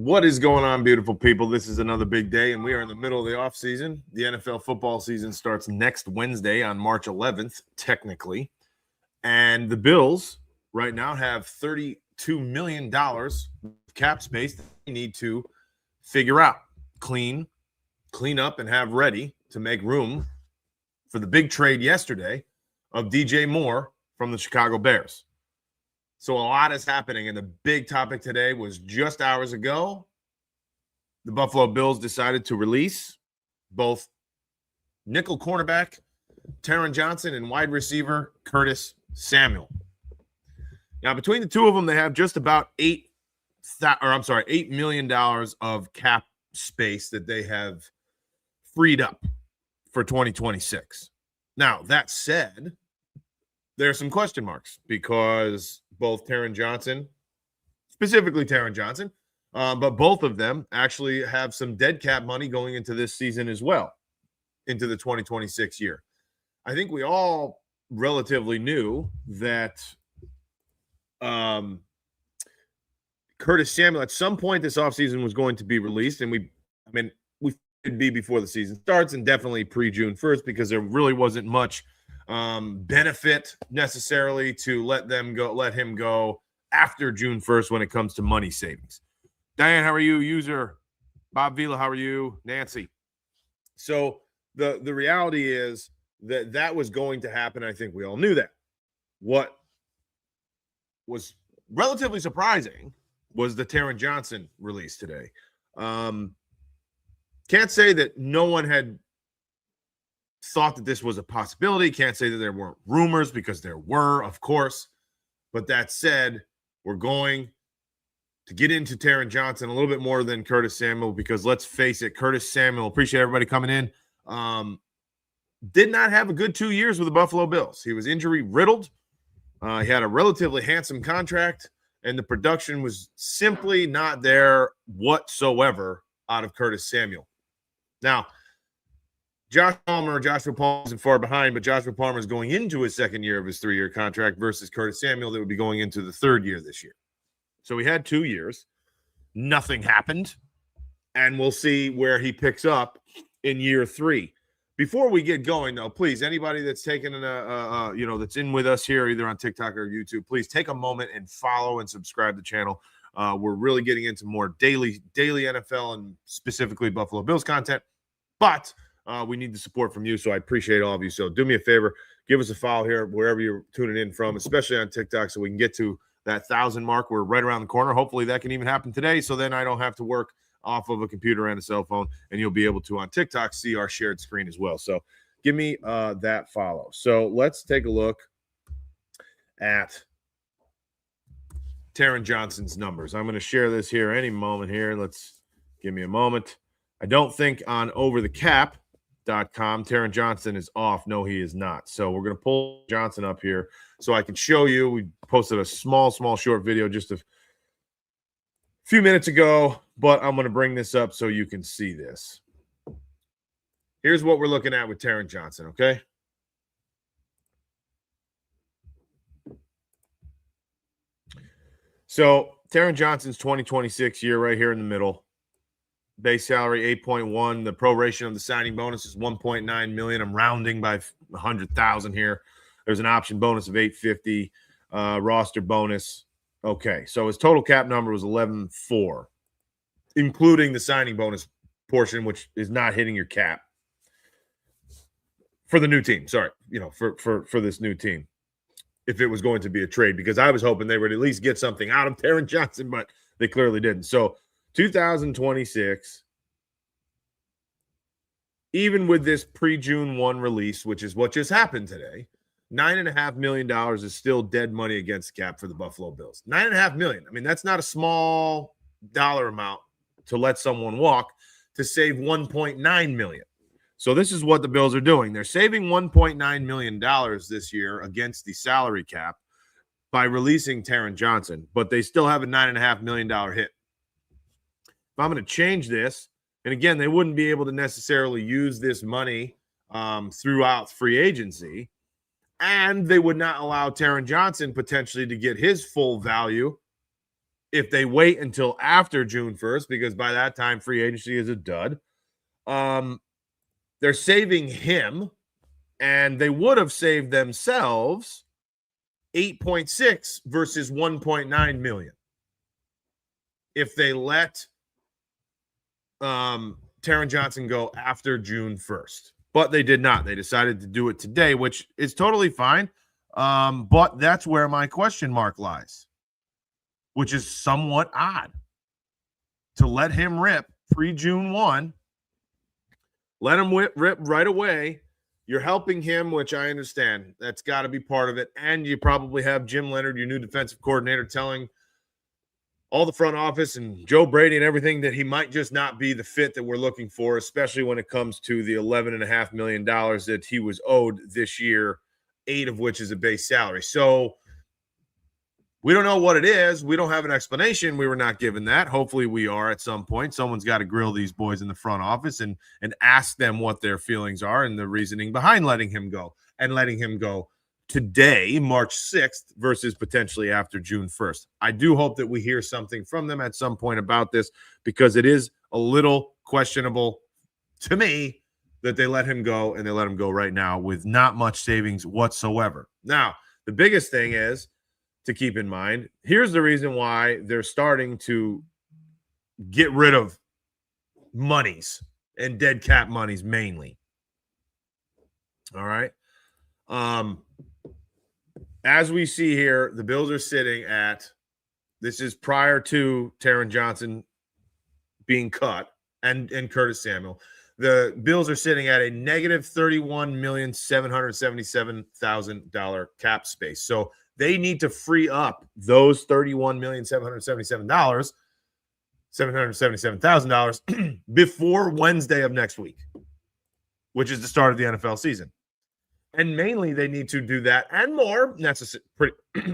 What is going on, beautiful people? This is another big day, and we are in the middle of the offseason. The NFL football season starts next Wednesday on March 11th, technically. And the Bills right now have $32 million cap space that they need to figure out, clean up, and have ready to make room for the big trade yesterday of DJ Moore from the Chicago Bears. So a lot is happening, and the big topic today was just hours ago, the Buffalo Bills decided to release both nickel cornerback Taron Johnson and wide receiver Curtis Samuel. Now, between the two of them, they have just about $8 million of cap space that they have freed up for 2026. Now, that said, there are some question marks because both Taron Johnson, specifically Taron Johnson, but both of them actually have some dead cap money going into this season as well, into the 2026 year. I think we all relatively knew that Curtis Samuel at some point this offseason was going to be released, and we could be before the season starts and definitely pre-June 1st because there really wasn't much benefit necessarily to let him go after June 1st when it comes to money savings. Diane, how are you? User Bob Vila, how are you? Nancy. So the reality is that was going to happen. I think we all knew that. What was relatively surprising was the Taron Johnson release today. Can't say that no one had thought that this was a possibility. Can't say that there weren't rumors, because there were, of course. But that said, we're going to get into Taron Johnson a little bit more than Curtis Samuel, because let's face it, Curtis Samuel, appreciate everybody coming in, did not have a good 2 years with the Buffalo Bills. He was injury riddled. He had a relatively handsome contract, and the production was simply not there whatsoever out of Curtis Samuel. Now, Joshua Palmer isn't far behind, but Joshua Palmer is going into his second year of his 3-year contract versus Curtis Samuel that would be going into the third year this year. So we had 2 years. Nothing happened, and we'll see where he picks up in year 3. Before we get going, though, please, anybody that's taking that's in with us here, either on TikTok or YouTube, please take a moment and follow and subscribe to the channel. We're really getting into more daily NFL and specifically Buffalo Bills content, but we need the support from you, so I appreciate all of you. So do me a favor, give us a follow here wherever you're tuning in from, especially on TikTok, so we can get to that 1,000 mark. We're right around the corner. Hopefully that can even happen today, so then I don't have to work off of a computer and a cell phone, and you'll be able to, on TikTok, see our shared screen as well. So give me that follow. So let's take a look at Taron Johnson's numbers. I'm going to share this here any moment here. Give me a moment. I don't think on overthecap.com Taron Johnson is off. No, he is not. So we're going to pull Johnson up here so I can show you. We posted a small short video just a few minutes ago, but I'm going to bring this up so you can see this. Here's what we're looking at with Taron Johnson, okay? So Taron Johnson's 2026 year right here in the middle. Base salary 8.1. The proration of the signing bonus is 1.9 million. I'm rounding by 100,000 here. There's an option bonus of 850. Roster bonus. Okay, so his total cap number was 11.4, including the signing bonus portion, which is not hitting your cap for the new team. Sorry, for this new team, if it was going to be a trade, because I was hoping they would at least get something out of Taron Johnson, but they clearly didn't. So 2026, even with this pre-June 1 release, which is what just happened today, $9.5 million is still dead money against cap for the Buffalo Bills. $9.5 million. I mean, that's not a small dollar amount to let someone walk to save $1.9 million. So this is what the Bills are doing. They're saving $1.9 million this year against the salary cap by releasing Taron Johnson, but they still have a $9.5 million hit. If I'm going to change this, and again, they wouldn't be able to necessarily use this money throughout free agency, and they would not allow Taron Johnson potentially to get his full value if they wait until after June 1st, because by that time free agency is a dud, they're saving him, and they would have saved themselves 8.6 versus 1.9 million if they let Taron Johnson go after June 1st. But they did not. They decided to do it today, which is totally fine. But that's where my question mark lies, which is somewhat odd to let him rip pre-June 1. Let him rip right away. You're helping him, which I understand. That's got to be part of it. And you probably have Jim Leonard, your new defensive coordinator, telling all the front office and Joe Brady and everything that he might just not be the fit that we're looking for, especially when it comes to the $11.5 million that he was owed this year, 8 of which is a base salary. So we don't know what it is. We don't have an explanation. We were not given that. Hopefully we are at some point. Someone's got to grill these boys in the front office and ask them what their feelings are and the reasoning behind letting him go today, March 6th, versus potentially after June 1st. I do hope that we hear something from them at some point about this, because it is a little questionable to me that they let him go, and they let him go right now with not much savings whatsoever. Now, the biggest thing is to keep in mind, here's the reason why they're starting to get rid of monies and dead cap monies mainly. All right. As we see here, the Bills are sitting at, this is prior to Taron Johnson being cut and Curtis Samuel. The Bills are sitting at a negative $31,777,000 cap space. So they need to free up those $31,777,000 before Wednesday of next week, which is the start of the NFL season. And mainly they need to do that and more necessary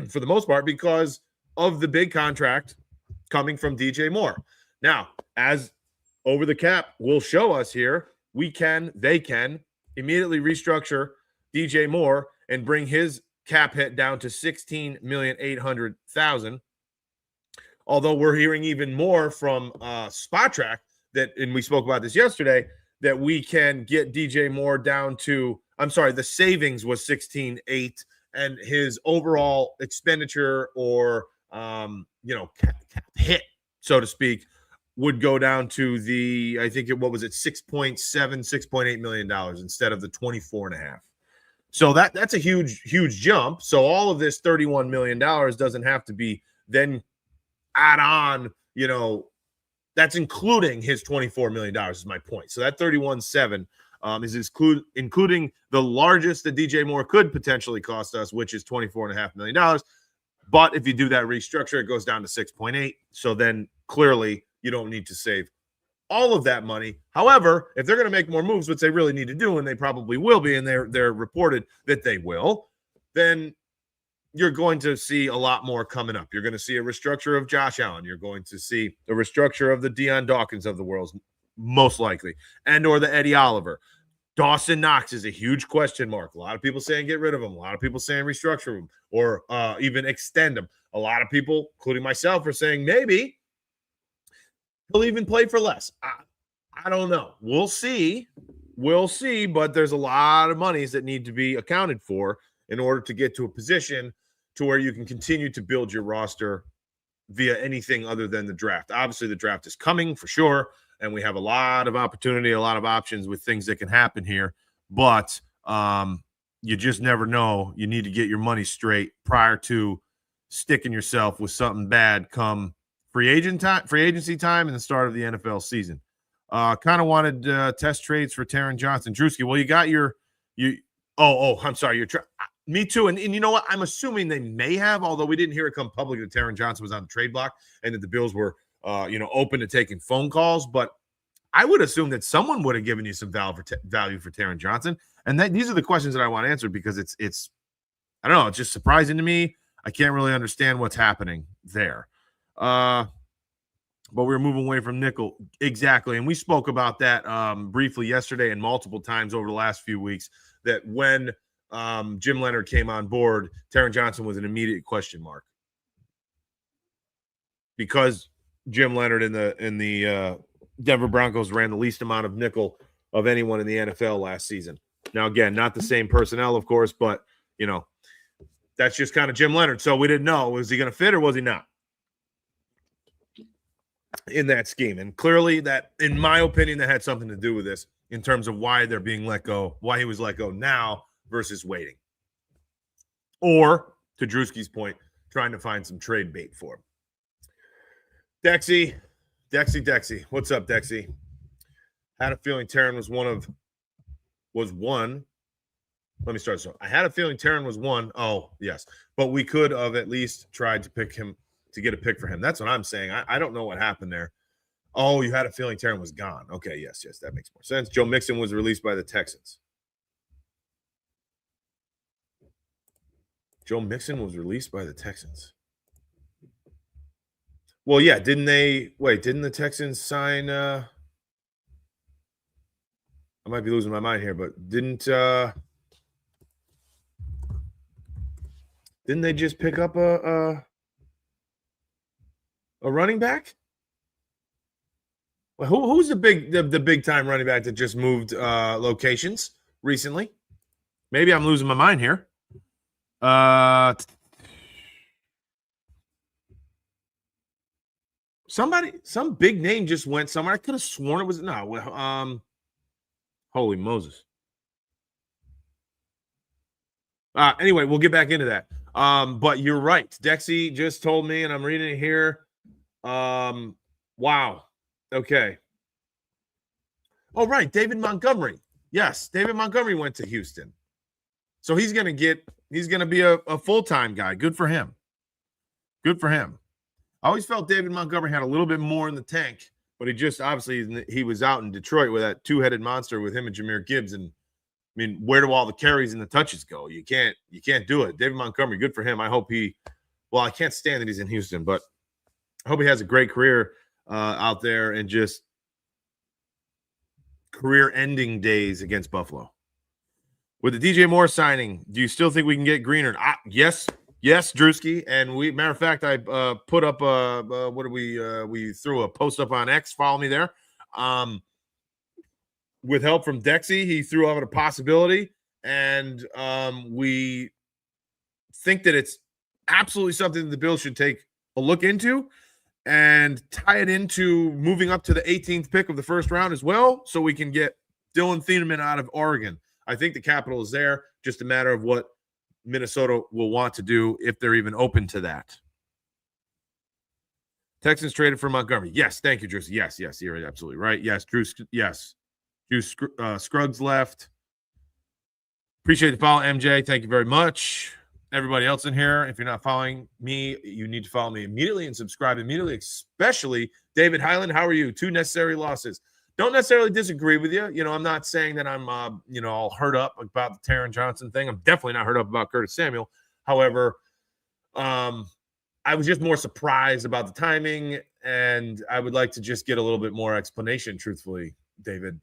for the most part because of the big contract coming from DJ Moore. Now, as over the cap will show us here, they can immediately restructure DJ Moore and bring his cap hit down to $16,800,000. Although we're hearing even more from Spot Track and we spoke about this yesterday, that we can get DJ Moore down to, the savings was 16.8, and his overall expenditure or hit, so to speak, would go down to $6.8 million instead of the 24.5. So that's a huge jump. So all of this $31 million doesn't have to be then add on, that's including his $24 million is my point. So that 31.7 is including the largest that DJ Moore could potentially cost us, which is $24.5 million. But if you do that restructure, it goes down to 6.8. So then clearly you don't need to save all of that money. However, if they're going to make more moves, which they really need to do, and they probably will be, and they're reported that they will, then you're going to see a lot more coming up. You're going to see a restructure of Josh Allen. You're going to see a restructure of the Deion Dawkins of the world, most likely, and or the Eddie Oliver. Dawson Knox is a huge question mark. A lot of people saying get rid of him. A lot of people saying restructure him or even extend him. A lot of people, including myself, are saying maybe he'll even play for less. I don't know. We'll see. But there's a lot of monies that need to be accounted for in order to get to a position to where you can continue to build your roster via anything other than the draft. Obviously, the draft is coming for sure, and we have a lot of opportunity, a lot of options with things that can happen here. But you just never know. You need to get your money straight prior to sticking yourself with something bad come free agency time and the start of the NFL season. Kind of wanted test trades for Taron Johnson. Drewski, well, you got I'm sorry. Me too. And you know what? I'm assuming they may have, although we didn't hear it come public that Taron Johnson was on the trade block and that the Bills were, open to taking phone calls. But I would assume that someone would have given you some value for Taron Johnson. And these are the questions that I want answered because it's I don't know. It's just surprising to me. I can't really understand what's happening there. But we're moving away from nickel. Exactly. And we spoke about that briefly yesterday and multiple times over the last few weeks, that when Jim Leonard came on board, Taron Johnson was an immediate question mark. because Jim Leonard in the Denver Broncos ran the least amount of nickel of anyone in the NFL last season. Now, again, not the same personnel, of course, but, that's just kind of Jim Leonard. So we didn't know, was he going to fit or was he not in that scheme? And clearly that, in my opinion, that had something to do with this in terms of why they're being let go, why he was let go now versus waiting. Or, to Drewski's point, trying to find some trade bait for him. Dexy. What's up, Dexy? Had a feeling Taron was one. Let me start. So I had a feeling Taron was one. Oh, yes. But we could have at least tried to pick him, to get a pick for him. That's what I'm saying. I don't know what happened there. Oh, you had a feeling Taron was gone. Okay, yes, that makes more sense. Joe Mixon was released by the Texans. Joe Mixon was released by the Texans. Well, yeah, didn't the Texans sign I might be losing my mind here, but didn't they just pick up a running back? Well, who's the big time running back that just moved locations recently? Maybe I'm losing my mind here. Some big name just went somewhere. I could have sworn it was holy Moses. Anyway, we'll get back into that. But you're right. Dexy just told me, and I'm reading it here. Wow. Okay. Oh, right. David Montgomery. Yes, David Montgomery went to Houston. So he's going to be a full-time guy. Good for him. I always felt David Montgomery had a little bit more in the tank, but he was out in Detroit with that two-headed monster with him and Jahmyr Gibbs. And I mean, where do all the carries and the touches go? You can't do it. David Montgomery, good for him. I hope I can't stand that he's in Houston, but I hope he has a great career out there and just career-ending days against Buffalo. With the DJ Moore signing, do you still think we can get Greenard? Yes, Drewski. And matter of fact, I put up we threw a post up on X. Follow me there. With help from Dexy, he threw out a possibility, and we think that it's absolutely something that the Bills should take a look into and tie it into moving up to the 18th pick of the first round as well, so we can get Dylan Thieneman out of Oregon. I think the capital is there, just a matter of what Minnesota will want to do if they're even open to that. Texans traded for Montgomery. Yes, thank you, Drew. Yes, you're absolutely right. Yes, Drew. Yes, Drew Scruggs left. Appreciate the follow, MJ. Thank you very much. Everybody else in here, if you're not following me, you need to follow me immediately and subscribe immediately, especially David Highland. How are you? 2 necessary losses. Don't necessarily disagree with you. I'm not saying that I'm, all hurt up about the Taron Johnson thing. I'm definitely not hurt up about Curtis Samuel. However, I was just more surprised about the timing, and I would like to just get a little bit more explanation, truthfully, David,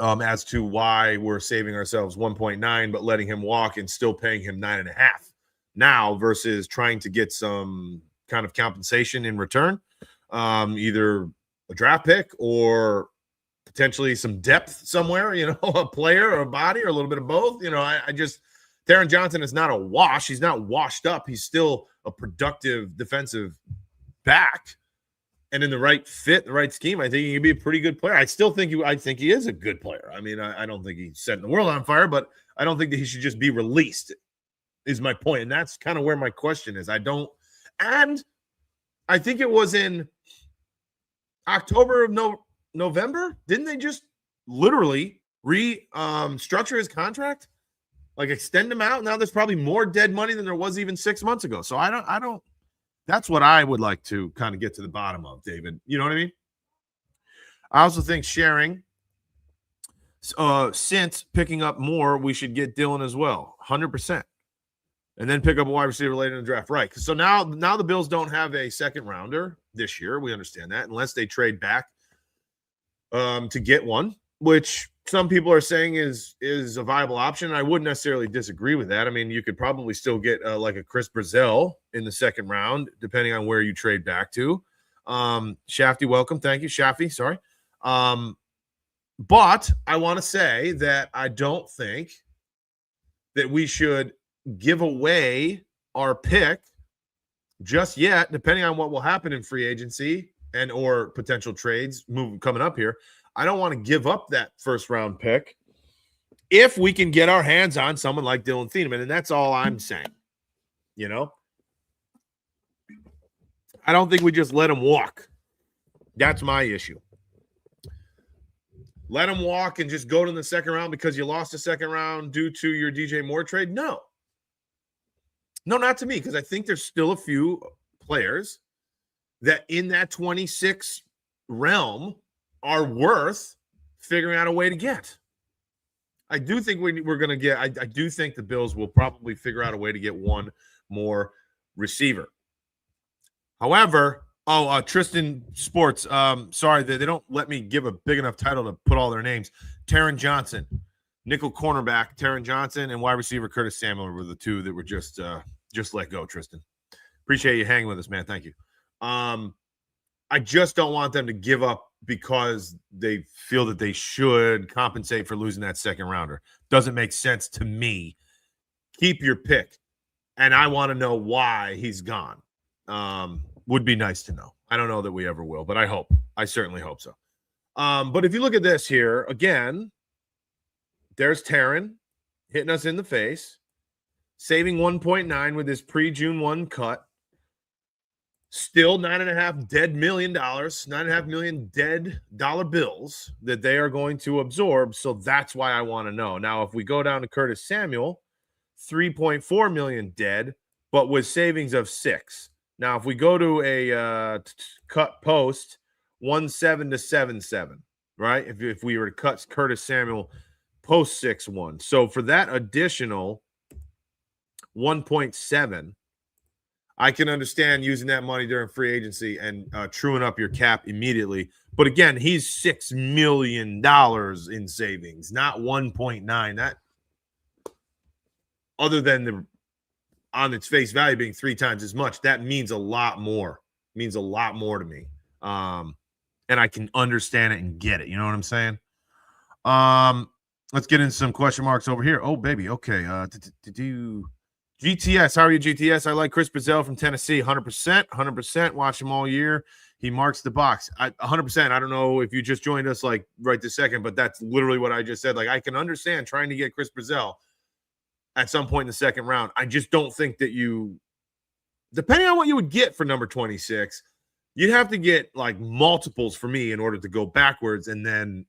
as to why we're saving ourselves 1.9, but letting him walk and still paying him 9.5 now versus trying to get some kind of compensation in return, either a draft pick or potentially some depth somewhere, a player or a body or a little bit of both. Taron Johnson is not a wash. He's not washed up. He's still a productive defensive back. And in the right fit, the right scheme, I think he could be a pretty good player. I think he is a good player. I mean, I don't think he's setting the world on fire, but I don't think that he should just be released, is my point. And that's kind of where my question is. And I think it was in October of November. Didn't they just literally restructure his contract? Like extend him out? Now there's probably more dead money than there was even 6 months ago. So I don't. That's what I would like to kind of get to the bottom of, David. You know what I mean? I also think sharing, since picking up more, we should get Dylan as well, 100%. And then pick up a wide receiver later in the draft. Right. So now the Bills don't have a second rounder this year. We understand that, unless they trade back to get one, which some people are saying is a viable option. I wouldn't necessarily disagree with that. I mean, you could probably still get like a Chris Brazil in the second round, depending on where you trade back to. Shafty, welcome. Thank you, Shafty. Sorry. But I want to say that I don't think that we should give away our pick just yet, depending on what will happen in free agency and or potential trades coming up here. I don't want to give up that first round pick if we can get our hands on someone like Dylan Thieneman, and that's all I'm saying. You know, I don't think we just let him walk. That's my issue. Let him walk and just go to the second round because you lost the second round due to your DJ Moore trade? No, not to me, because I think there's still a few players that in that 26 realm are worth figuring out a way to get. I do think we're going to get – I do think the Bills will probably figure out a way to get one more receiver. However, Tristan Sports, sorry, they don't let me give a big enough title to put all their names. Taron Johnson, nickel cornerback Taron Johnson, and wide receiver Curtis Samuel were the two that were just let go, Tristan. Appreciate you hanging with us, man. Thank you. I just don't want them to give up because they feel that they should compensate for losing that second rounder. Doesn't make sense to me. Keep your pick. And I want to know why he's gone. Would be nice to know. I don't know that we ever will, but I hope. I certainly hope so. But if you look at this here, again, there's Taron hitting us in the face, saving 1.9 with his pre-June 1 cut. Still $9.5 million dead dollar bills that they are going to absorb. So that's why I want to know. Now, if we go down to Curtis Samuel, $3.4 million dead, but with savings of 6. Now, if we go to a cut post, 1.7 to 7.7, right? If we were to cut Curtis Samuel post 6.1. So for that additional 1.7, I can understand using that money during free agency and truing up your cap immediately. But again, he's $6 million in savings, not 1.9. That, other than the on its face value being 3 times as much, that means a lot more. It means a lot more to me. And I can understand it and get it. You know what I'm saying? Let's get into some question marks over here. Oh, baby. Okay. GTS, how are you, GTS? I like Chris Brazil from Tennessee, 100%. Watch him all year. He marks the box. 100%. I don't know if you just joined us like right this second, but that's literally what I just said. Like, I can understand trying to get Chris Brazil at some point in the second round. I just don't think that you, depending on what you would get for number 26, you'd have to get like multiples for me in order to go backwards and then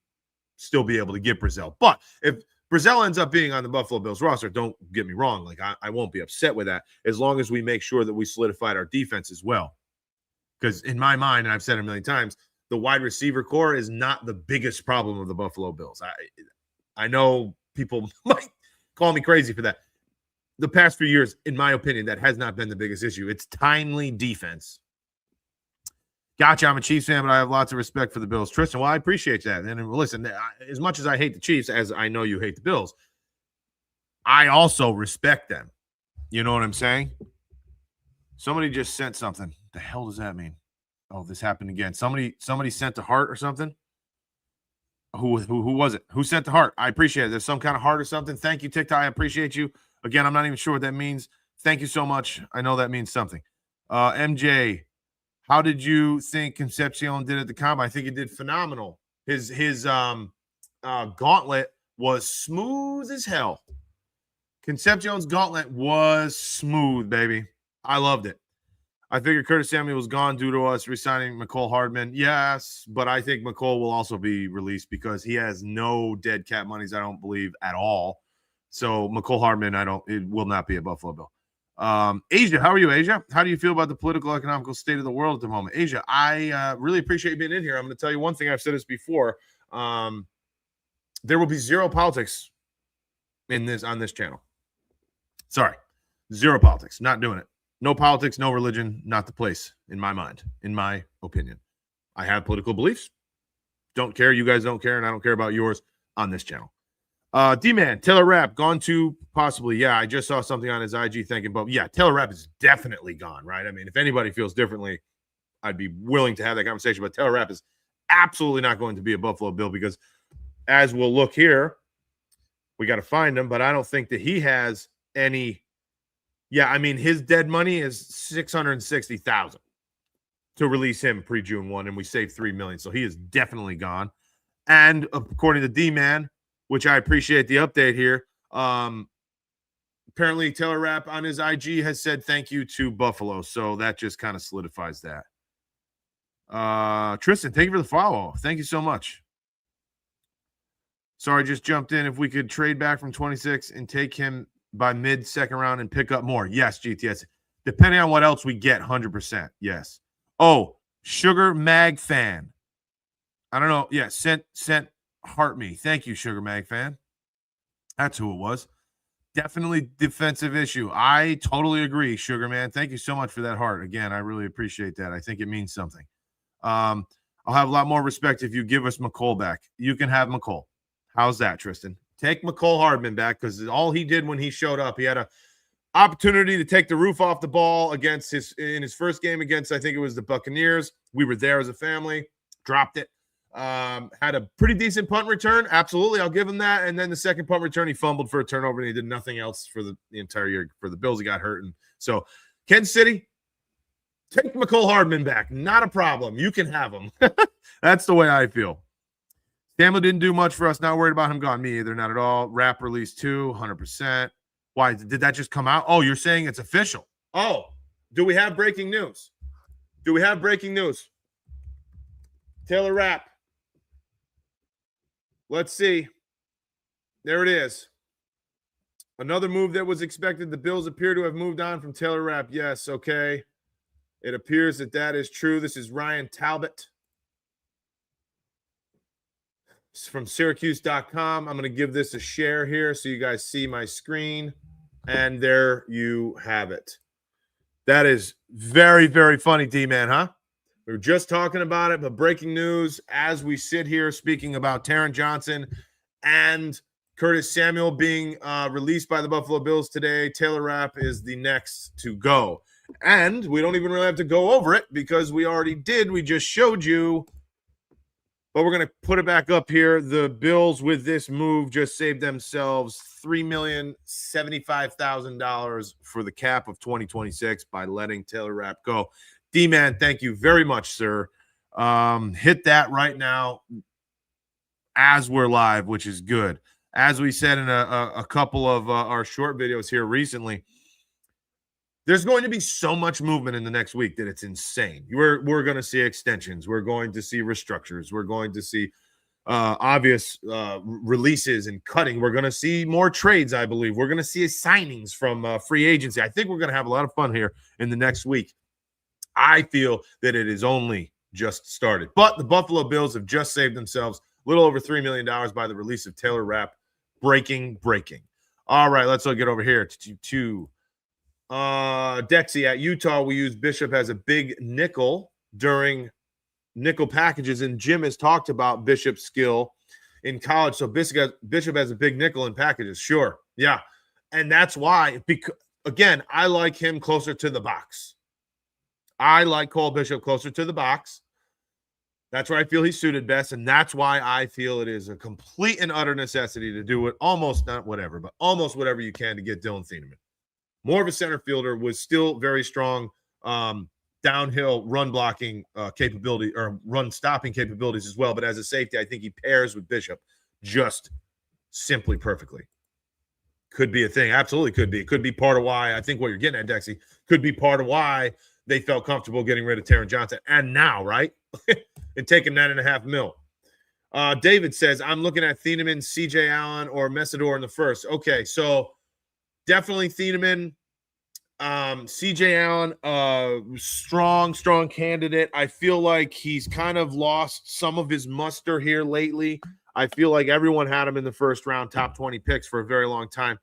still be able to get Brazil. But if Brazil ends up being on the Buffalo Bills roster, don't get me wrong. Like, I won't be upset with that as long as we make sure that we solidified our defense as well. Because in my mind, and I've said it a million times, the wide receiver core is not the biggest problem of the Buffalo Bills. I know people might call me crazy for that. The past few years, in my opinion, that has not been the biggest issue. It's timely defense. Gotcha. I'm a Chiefs fan, but I have lots of respect for the Bills. Tristan, well, I appreciate that. And listen, as much as I hate the Chiefs, as I know you hate the Bills, I also respect them. You know what I'm saying? Somebody just sent something. The hell does that mean? Oh, this happened again. Somebody sent a heart or something. Who was it? Who sent the heart? I appreciate it. There's some kind of heart or something. Thank you, TikTok. I appreciate you. Again, I'm not even sure what that means. Thank you so much. I know that means something. MJ, how did you think Concepcion did at the combine? I think he did phenomenal. His gauntlet was smooth as hell. Concepcion's gauntlet was smooth, baby. I loved it. I figured Curtis Samuel was gone due to us re-signing Mecole Hardman. Yes, but I think Mecole will also be released because he has no dead cap monies, I don't believe, at all. So Mecole Hardman, it will not be a Buffalo Bill. Asia, how are you, Asia? How do you feel about the political, economical state of the world at the moment? Asia, I really appreciate you being in here. I'm going to tell you one thing. I've said this before. There will be zero politics on this channel. Sorry, zero politics. Not doing it. No politics, no religion, not the place in my mind, in my opinion. I have political beliefs. Don't care. You guys don't care, and I don't care about yours. on this channel. D-Man, Taylor Rapp, gone to possibly. Yeah, I just saw something on his IG thinking, but yeah, Taylor Rapp is definitely gone, right? I mean, if anybody feels differently, I'd be willing to have that conversation, but Taylor Rapp is absolutely not going to be a Buffalo Bill because as we'll look here, we got to find him, but I don't think that he has any. Yeah, I mean, his dead money is $660,000 to release him pre-June 1, and we saved $3 million. So he is definitely gone. And according to D-Man, which I appreciate the update here, apparently Taylor Rapp on his IG has said thank you to Buffalo. So that just kind of solidifies that. Tristan, thank you for the follow. Thank you so much. Sorry, just jumped in. If we could trade back from 26 and take him by mid-second round and pick up more. Yes, GTS. Depending on what else we get, 100%. Yes. Oh, Sugar Mag Fan. I don't know. Yeah, sent heart me. Thank you, Sugar Mag Fan. That's who it was. Definitely defensive issue. I totally agree, Sugar Man. Thank you so much for that heart. Again, I really appreciate that. I think it means something. I'll have a lot more respect if you give us McCole back. You can have McCole. How's that, Tristan? Take McCole Hardman back because all he did when he showed up, he had a opportunity to take the roof off the ball against in his first game against, I think it was the Buccaneers. We were there as a family, dropped it. Had a pretty decent punt return. Absolutely. I'll give him that. And then the second punt return, he fumbled for a turnover and he did nothing else for the entire year. For the Bills, he got hurt. And so Kansas City, take McCole Hardman back. Not a problem. You can have him. That's the way I feel. Stanley didn't do much for us. Not worried about him gone. Me either. Not at all. Rap release 2, 100%. Why? Did that just come out? Oh, you're saying it's official. Oh, do we have breaking news? Do we have breaking news? Taylor Rapp. Let's see. There it is. Another move that was expected. The Bills appear to have moved on from Taylor Rapp. Yes, okay. It appears that is true. This is Ryan Talbot from Syracuse.com. I'm going to give this a share here so you guys see my screen. And there you have it. That is very, very funny, D-Man, huh? We were just talking about it, but breaking news as we sit here speaking about Taron Johnson and Curtis Samuel being released by the Buffalo Bills today. Taylor Rapp is the next to go. And we don't even really have to go over it because we already did. We just showed you. But we're going to put it back up here. The Bills, with this move, just saved themselves $3,075,000 for the cap of 2026 by letting Taylor Rapp go. D-Man, thank you very much, sir. Hit that right now as we're live, which is good. As we said in a couple of our short videos here recently, there's going to be so much movement in the next week that it's insane. We're going to see extensions. We're going to see restructures. We're going to see obvious releases and cutting. We're going to see more trades, I believe. We're going to see signings from free agency. I think we're going to have a lot of fun here in the next week. I feel that it is only just started. But the Buffalo Bills have just saved themselves a little over $3 million by the release of Taylor Rapp. Breaking. All right, let's get over here to Dexy at Utah. We use Bishop as a big nickel during nickel packages, and Jim has talked about Bishop's skill in college. So Bishop has a big nickel in packages. Sure. Yeah. And that's why, because, again, I like him closer to the box. I like Cole Bishop closer to the box. That's where I feel he's suited best, and that's why I feel it is a complete and utter necessity to do it almost, not whatever, but almost whatever you can to get Dylan Thieneman. More of a center fielder, was still very strong downhill run blocking capability or run stopping capabilities as well. But as a safety, I think he pairs with Bishop just simply perfectly. Could be a thing. Absolutely could be. It could be part of why I think what you're getting at, Dexy, could be part of why they felt comfortable getting rid of Taron Johnson. And now, right? And taking $9.5 million. David says, I'm looking at Thieneman, CJ Allen, or Messidor in the first. Okay, so definitely Thieneman. CJ Allen, strong candidate. I feel like he's kind of lost some of his muster here lately. I feel like everyone had him in the first round, top 20 picks for a very long time.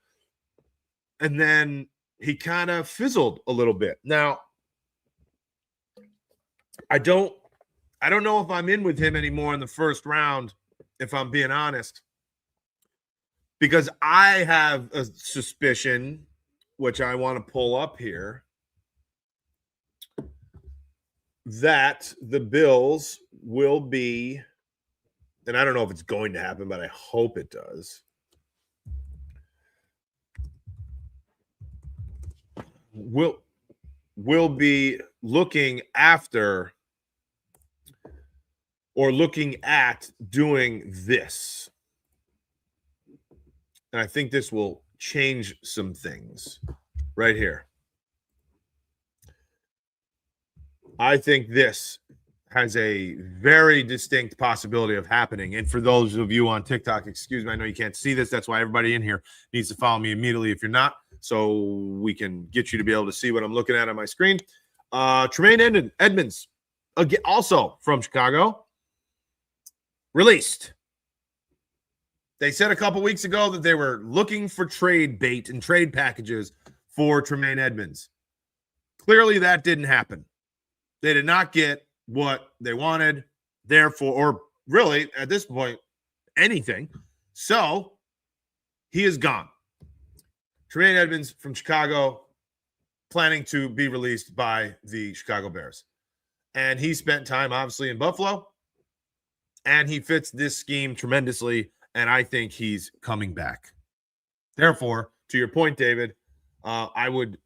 And then he kind of fizzled a little bit. Now, I don't know if I'm in with him anymore in the first round, if I'm being honest. because I have a suspicion, which I want to pull up here, that the Bills will be, and I don't know if it's going to happen, but I hope it does. Will be looking after or looking at doing this. And I think this will change some things right here. I think this has a very distinct possibility of happening. And for those of you on TikTok, excuse me, I know you can't see this. That's why everybody in here needs to follow me immediately if you're not, so we can get you to be able to see what I'm looking at on my screen. Tremaine Edmonds, again, also from Chicago, released. They said a couple weeks ago that they were looking for trade bait and trade packages for Tremaine Edmonds. Clearly, that didn't happen. They did not get what they wanted, therefore, or really, at this point, anything. So, he is gone. Tremaine Edmonds from Chicago, planning to be released by the Chicago Bears. And he spent time, obviously, in Buffalo, and he fits this scheme tremendously, and I think he's coming back. Therefore, to your point, David, I would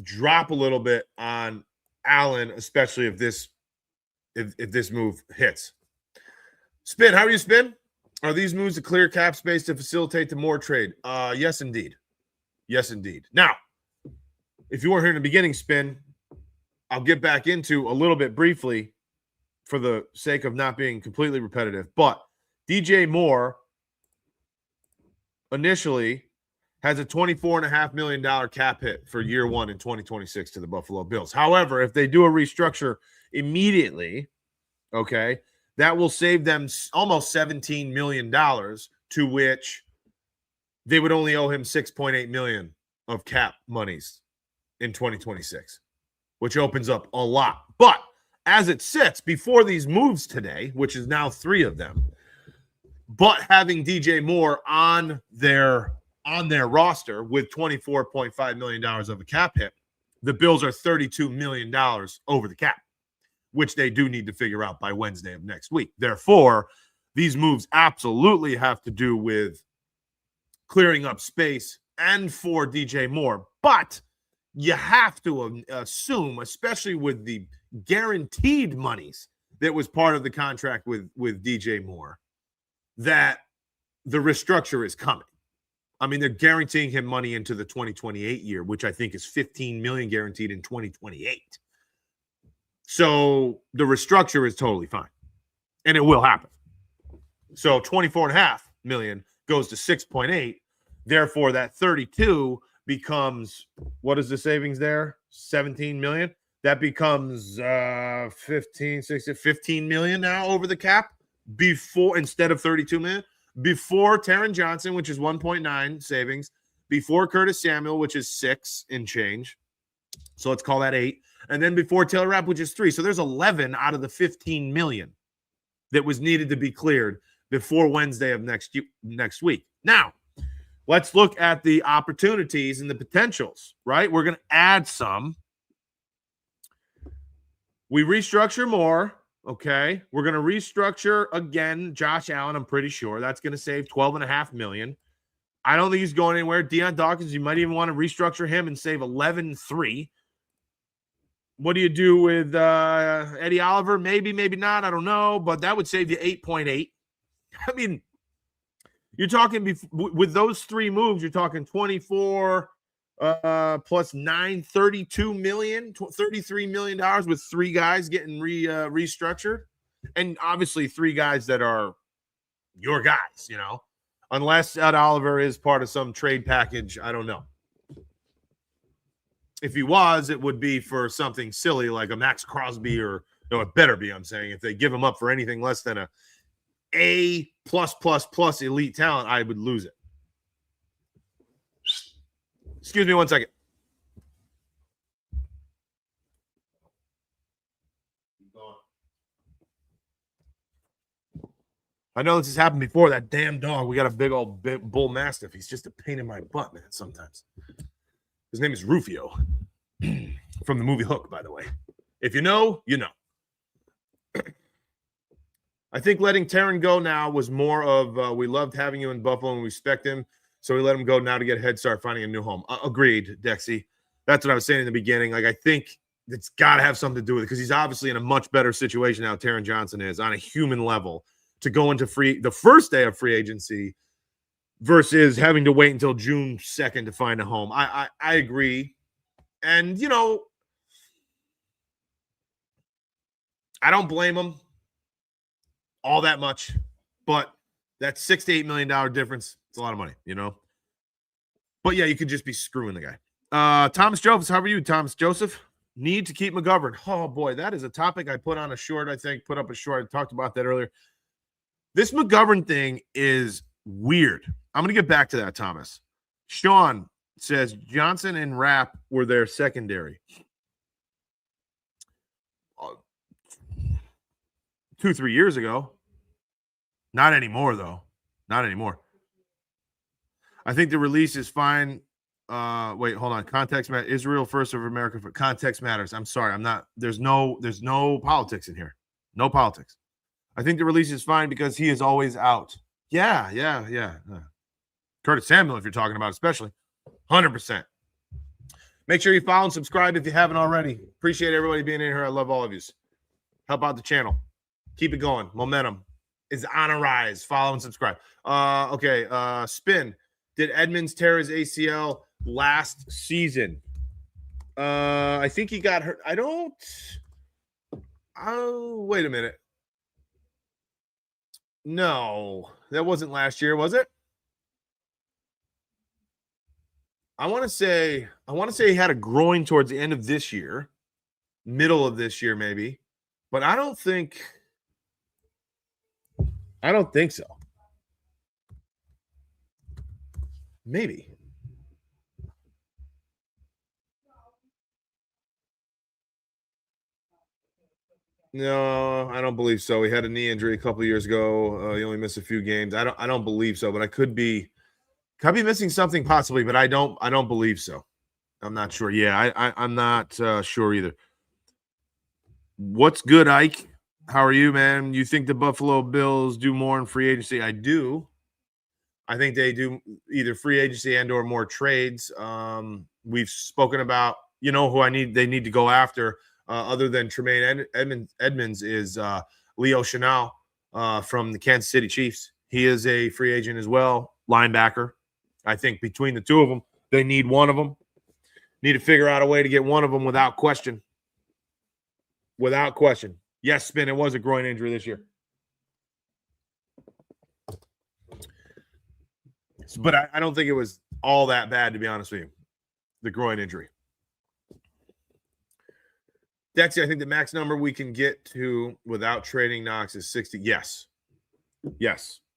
drop a little bit on Allen, especially if this move hits. Spin, how are you, Spin? Are these moves a clear cap space to facilitate the Moore trade? Yes, indeed. Yes, indeed. Now, if you weren't here in the beginning, Spin, I'll get back into a little bit briefly for the sake of not being completely repetitive. But DJ Moore initially has a $24.5 million cap hit for year one in 2026 to the Buffalo Bills. However, if they do a restructure immediately, okay, that will save them almost $17 million, to which they would only owe him $6.8 million of cap monies in 2026, which opens up a lot. But as it sits before these moves today, which is now 3 of them, but having DJ Moore on their roster with $24.5 million of a cap hit, the Bills are $32 million over the cap, which they do need to figure out by Wednesday of next week. Therefore, these moves absolutely have to do with clearing up space and for DJ Moore. But you have to assume, especially with the guaranteed monies that was part of the contract with DJ Moore, that the restructure is coming. I mean, they're guaranteeing him money into the 2028 year, which I think is $15 million guaranteed in 2028. So the restructure is totally fine, and it will happen. So $24.5 million goes to 6.8. Therefore, that 32 becomes, what is the savings there? 17 million. That becomes 15 million now over the cap before, instead of 32 million. Before Taron Johnson, which is 1.9 savings, before Curtis Samuel, which is 6 and change. So let's call that 8. And then before Taylor Rapp, which is 3. So there's 11 out of the 15 million that was needed to be cleared before Wednesday of next week. Now, let's look at the opportunities and the potentials, right? We're going to add some. We restructure more. Okay, we're going to restructure again Josh Allen, I'm pretty sure. That's going to save $12.5 million. I don't think he's going anywhere. Deion Dawkins, you might even want to restructure him and save $11.3. What do you do with Eddie Oliver? Maybe, maybe not. I don't know, but that would save you $8.8. I mean, you're talking with those 3 moves, you're talking 24 plus 9, $32 million, $33 million with 3 guys getting restructured. And obviously 3 guys that are your guys, you know, unless Ed Oliver is part of some trade package. I don't know. If he was, it would be for something silly like a Max Crosby, or no, it better be, I'm saying. If they give him up for anything less than A+++ elite talent, I would lose it. Excuse me 1 second. I know this has happened before. That damn dog. We got a big old bull mastiff. He's just a pain in my butt, man, sometimes. His name is Rufio from the movie Hook, by the way. If you know, you know. I think letting Taron go now was more of we loved having you in Buffalo and we respect him. So we let him go now to get a head start finding a new home. Agreed, Dexy. That's what I was saying in the beginning. Like, I think it's got to have something to do with it because he's obviously in a much better situation now, Taron Johnson is, on a human level, to go into the first day of free agency versus having to wait until June 2nd to find a home. I agree. And, you know, I don't blame him all that much, but that $6 to $8 million difference, it's a lot of money, you know? But yeah, you could just be screwing the guy. Thomas Joseph, how are you, Thomas Joseph? Need to keep McGovern. Oh boy, that is a topic I put on a short, I think, put up a short. I talked about that earlier. This McGovern thing is weird. I'm going to get back to that, Thomas. Sean says Johnson and Rapp were their secondary. 2-3 years ago. Not anymore, though. Not anymore. I think the release is fine. Wait, hold on. Context matters. Israel first over America. Context matters. I'm sorry. I'm not. There's no politics in here. No politics. I think the release is fine because he is always out. Yeah. Curtis Samuel, if you're talking about, especially. 100%. Make sure you follow and subscribe if you haven't already. Appreciate everybody being in here. I love all of you. Help out the channel. Keep it going. Momentum is on a rise. Follow and subscribe. Okay. Spin. Did Edmonds tear his ACL last season? I think he got hurt. Wait a minute. No, that wasn't last year, was it? I want to say he had a groin towards the end of this year, middle of this year maybe, but I don't think so. Maybe. No, I don't believe so. He had a knee injury a couple of years ago. He only missed a few games. I don't believe so, but I could be missing something possibly, but I don't believe so. I'm not sure. Yeah, I'm not sure either. What's good, Ike? How are you, man? You think the Buffalo Bills do more in free agency? I do. I think they do either free agency and or more trades. We've spoken about, you know, they need to go after other than Tremaine Edmonds is Leo Chenal from the Kansas City Chiefs. He is a free agent as well, linebacker. I think between the two of them, they need one of them. Need to figure out a way to get one of them without question. Without question. Yes, Spin, it was a groin injury this year. But I don't think it was all that bad, to be honest with you, the groin injury. Dexy, I think the max number we can get to without trading Knox is 60. Yes.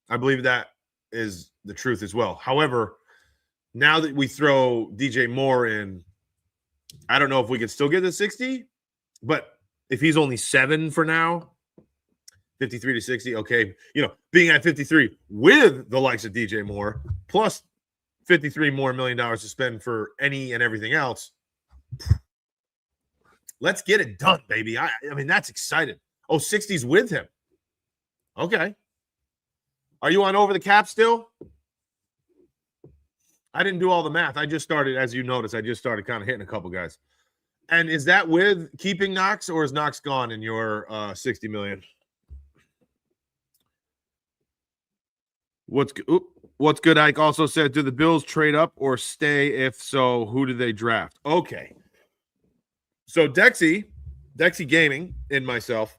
I believe that is the truth as well. However, now that we throw DJ Moore in, I don't know if we can still get to 60, but if he's only 7 for now, 53 to 60, okay. You know, being at 53 with the likes of DJ Moore, plus $53 more million to spend for any and everything else, let's get it done, baby. I mean, that's exciting. Oh, 60's with him. Okay. Are you on over the cap still? I didn't do all the math. I just started, as you noticed, kind of hitting a couple guys. And is that with keeping Knox, or is Knox gone in your $60 million? What's good? Ike also said, do the Bills trade up or stay? If so, who do they draft? Okay. So Dexy Gaming and myself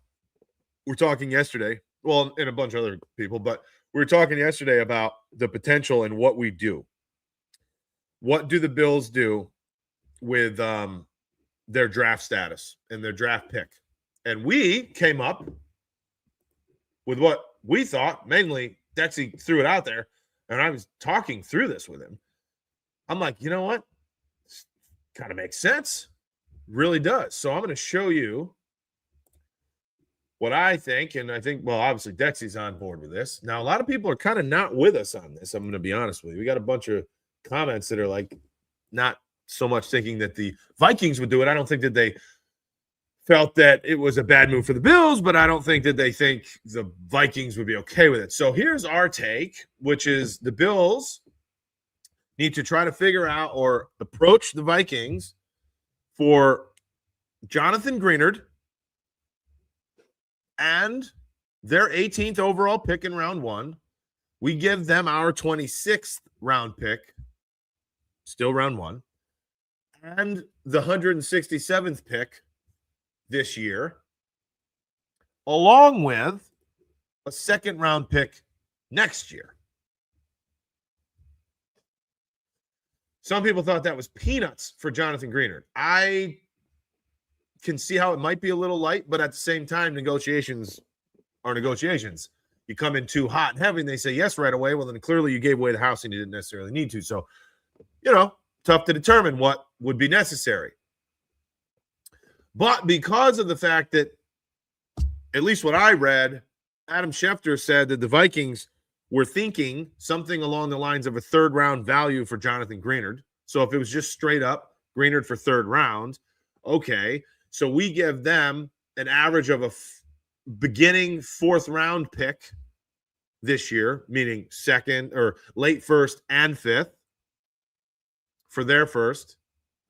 were talking yesterday, well, and a bunch of other people, but we were talking yesterday about the potential and what we do. What do the Bills do with their draft status and their draft pick? And we came up with what we thought, mainly Dexy threw it out there, and I was talking through this with him. I'm like, you know what? Kind of makes sense. Really does. So I'm going to show you what I think, and I think, well, obviously Dexy's on board with this. Now, a lot of people are kind of not with us on this. I'm going to be honest with you. We got a bunch of comments that are like not so much thinking that the Vikings would do it. I don't think that they felt that it was a bad move for the Bills, but I don't think that they think the Vikings would be okay with it. So here's our take, which is the Bills need to try to figure out or approach the Vikings for Jonathan Greenard and their 18th overall pick in round 1. We give them our 26th round pick, still round 1, and the 167th pick this year, along with a second round pick next year. Some people thought that was peanuts for Jonathan Greenard. I can see how it might be a little light, but at the same time, negotiations are negotiations. You come in too hot and heavy and they say yes right away. Well, then clearly you gave away the house and you didn't necessarily need to. So, tough to determine what would be necessary. But because of the fact that, at least what I read, Adam Schefter said that the Vikings were thinking something along the lines of a third round value for Jonathan Greenard. So if it was just straight up Greenard for third round, okay. So we give them an average of a beginning fourth round pick this year, meaning second or late first and fifth for their first,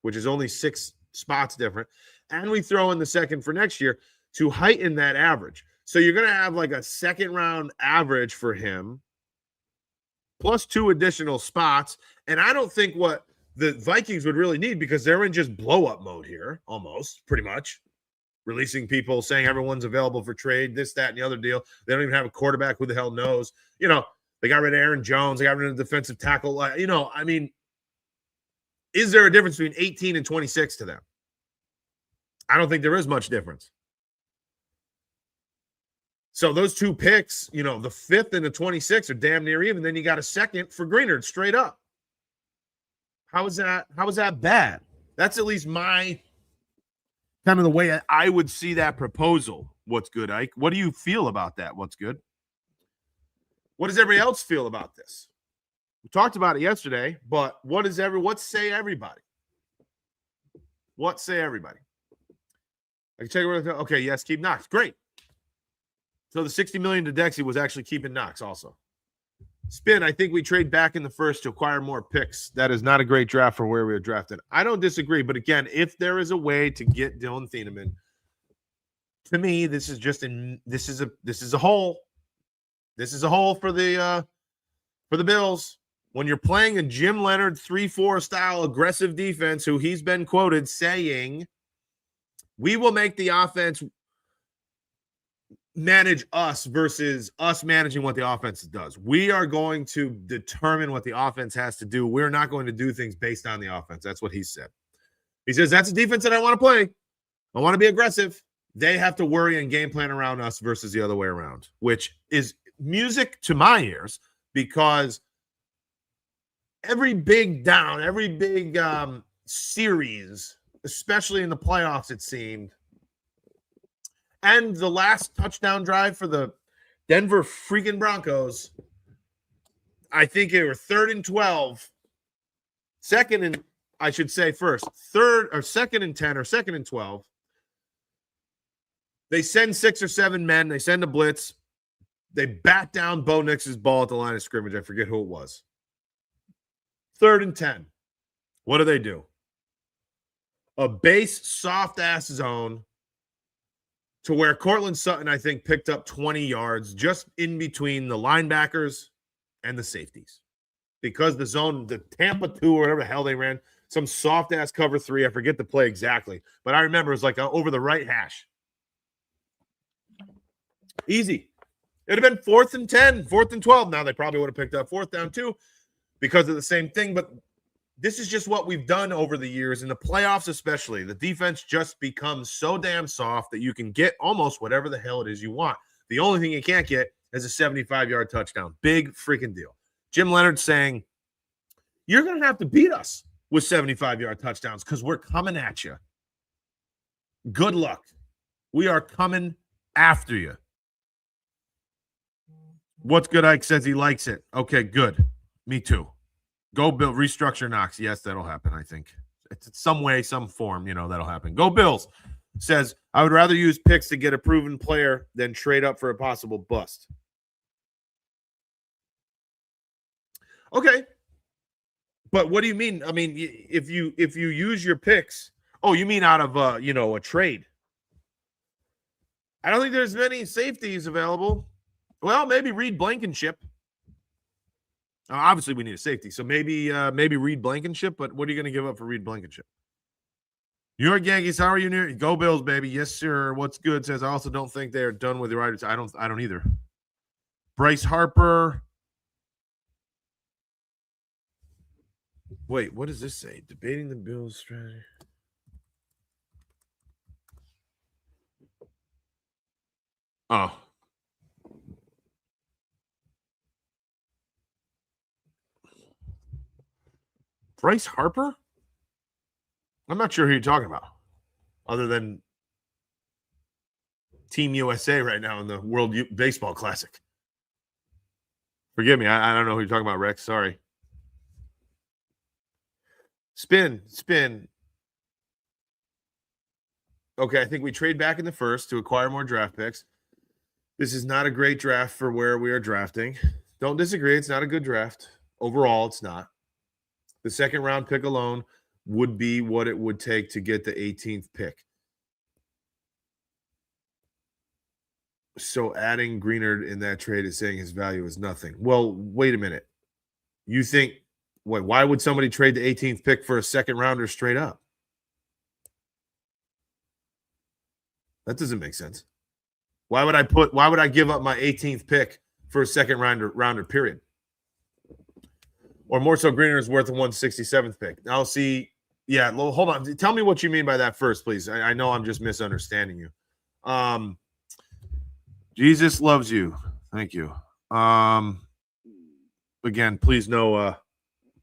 which is only 6 spots different. And we throw in the second for next year to heighten that average. So you're going to have like a second round average for him plus 2 additional spots. And I don't think what the Vikings would really need, because they're in just blow up mode here, almost pretty much releasing people, saying everyone's available for trade, this, that, and the other deal. They don't even have a quarterback. Who the hell knows? They got rid of Aaron Jones. They got rid of the defensive tackle. Is there a difference between 18 and 26 to them? I don't think there is much difference. So those 2 picks, the 5th and the 26th are damn near even. Then you got a second for Greenard straight up. How is that bad? That's at least my kind of the way I would see that proposal. What's good, Ike? What do you feel about that? What's good? What does everybody else feel about this? We talked about it yesterday, but what say everybody? What say everybody? I can check it. Okay, yes, keep Knox. Great. So the $60 million to Dexy was actually keeping Knox also. Spin, I think we trade back in the first to acquire more picks. That is not a great draft for where we were drafted. I don't disagree, but again, if there is a way to get Dylan Thieneman, to me, this is a hole. This is a hole for the Bills. When you're playing a Jim Leonard 3-4 style aggressive defense, who he's been quoted saying, we will make the offense manage us versus us managing what the offense does. We are going to determine what the offense has to do. We're not going to do things based on the offense. That's what he said. He says, that's a defense that I want to play. I want to be aggressive. They have to worry and game plan around us versus the other way around, which is music to my ears, because every big series, especially in the playoffs, it seemed, and the last touchdown drive for the Denver freaking Broncos, I think it were 3rd and 12, second and 10 or 2nd and 12. They send 6 or 7 men. They send a blitz. They bat down Bo Nix's ball at the line of scrimmage. I forget who it was. 3rd and 10. What do? A base soft-ass zone to where Cortland Sutton, I think, picked up 20 yards just in between the linebackers and the safeties. Because the zone, the Tampa 2 or whatever the hell they ran, some soft-ass cover 3. I forget the play exactly. But I remember it was like over the right hash. Easy. It would have been 4th and 10, 4th and 12. Now they probably would have picked up 4th down too because of the same thing. But this is just what we've done over the years, in the playoffs especially. The defense just becomes so damn soft that you can get almost whatever the hell it is you want. The only thing you can't get is a 75-yard touchdown. Big freaking deal. Jim Leonard saying, you're going to have to beat us with 75-yard touchdowns because we're coming at you. Good luck. We are coming After you. What's good? Ike says he likes it. Okay, good. Me too. Go Bill. Restructure Knox. Yes, that'll happen, I think. It's some way, some form, that'll happen. Go Bills. Says, I would rather use picks to get a proven player than trade up for a possible bust. Okay. But what do you mean? I mean, if you use your picks, you mean out of a trade? I don't think there's many safeties available. Well, maybe Reed Blankenship. Obviously, we need a safety, so maybe Reed Blankenship. But what are you going to give up for Reed Blankenship? New York Yankees, how are you? Go Bills, baby. Yes, sir. What's good? Says I also don't think they are done with the writers. I don't either. Bryce Harper. Wait, what does this say? Debating the Bills strategy. Oh. Bryce Harper? I'm not sure who you're talking about, other than Team USA right now in the World Baseball Classic. Forgive me. I don't know who you're talking about, Rex. Sorry. Spin. Okay, I think we trade back in the first to acquire more draft picks. This is not a great draft for where we are drafting. Don't disagree. It's not a good draft. Overall, it's not. The second round pick alone would be what it would take to get the 18th pick. So adding Greenard in that trade is saying his value is nothing. Well, wait a minute. You think, why would somebody trade the 18th pick for a second rounder straight up? That doesn't make sense. Why would I give up my 18th pick for a second rounder period? Or more so, Greenard is worth a 167th pick. Now, see, yeah, hold on. Tell me what you mean by that first, please. I know I'm just misunderstanding you. Jesus loves you. Thank you. Again, please no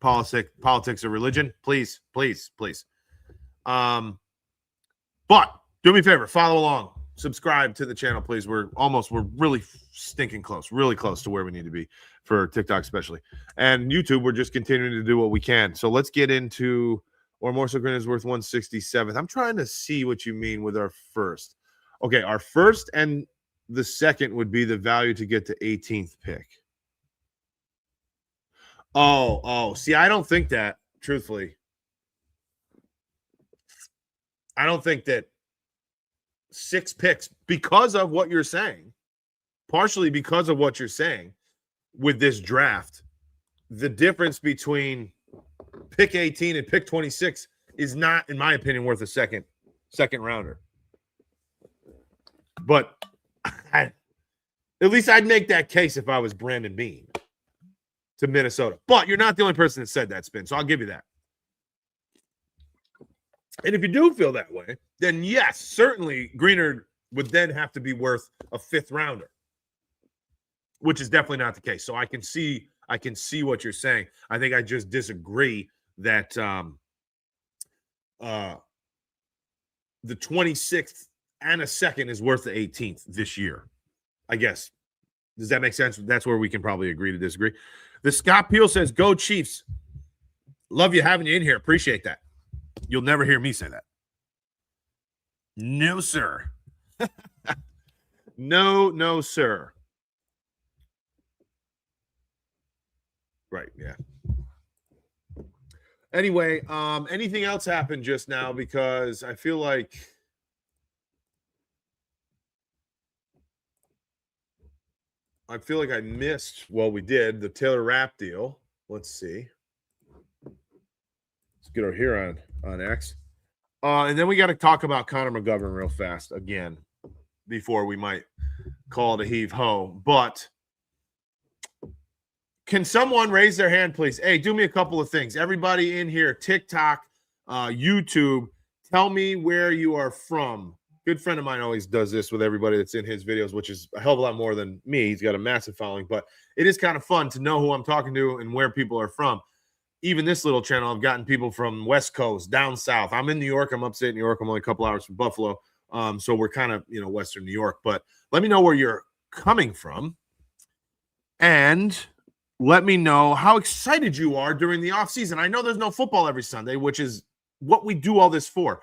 politics or religion. Please. But do me a favor, follow along. Subscribe to the channel, please. We're really stinking close, really close to where we need to be for TikTok especially. And YouTube, we're just continuing to do what we can. So let's get into, or more so Green is worth 167th. I'm trying to see what you mean with our first. Okay, our first and the second would be the value to get to 18th pick. Oh, see, I don't think that, truthfully. I don't think that 6 picks, because of what you're saying, partially because of what you're saying with this draft, the difference between pick 18 and pick 26 is not, in my opinion, worth a second rounder. But at least I'd make that case if I was Brandon Beane to Minnesota. But you're not the only person that said that, Spin, so I'll give you that. And if you do feel that way, then yes, certainly Greenard would then have to be worth a 5th rounder, which is definitely not the case. So I can see what you're saying. I think I just disagree that the 26th and a second is worth the 18th this year. I guess. Does that make sense? That's where we can probably agree to disagree. The Scott Peel says, "Go Chiefs." Love you having you in here. Appreciate that. You'll never hear me say that. No, sir. No, sir. Right, yeah. Anyway, anything else happened just now? Because I feel like I missed, we did the Taylor Rapp deal. Let's see. Let's get her here on X. And then we got to talk about Connor McGovern real fast again before we might call it a heave-ho. But can someone raise their hand, please? Hey, do me a couple of things. Everybody in here, TikTok, YouTube, tell me where you are from. Good friend of mine always does this with everybody that's in his videos, which is a hell of a lot more than me. He's got a massive following, but it is kind of fun to know who I'm talking to and where people are from. Even this little channel, I've gotten people from West Coast, down south. I'm in New York. I'm upstate New York. I'm only a couple hours from Buffalo. So we're kind of, Western New York. But let me know where you're coming from. And let me know how excited you are during the offseason. I know there's no football every Sunday, which is what we do all this for.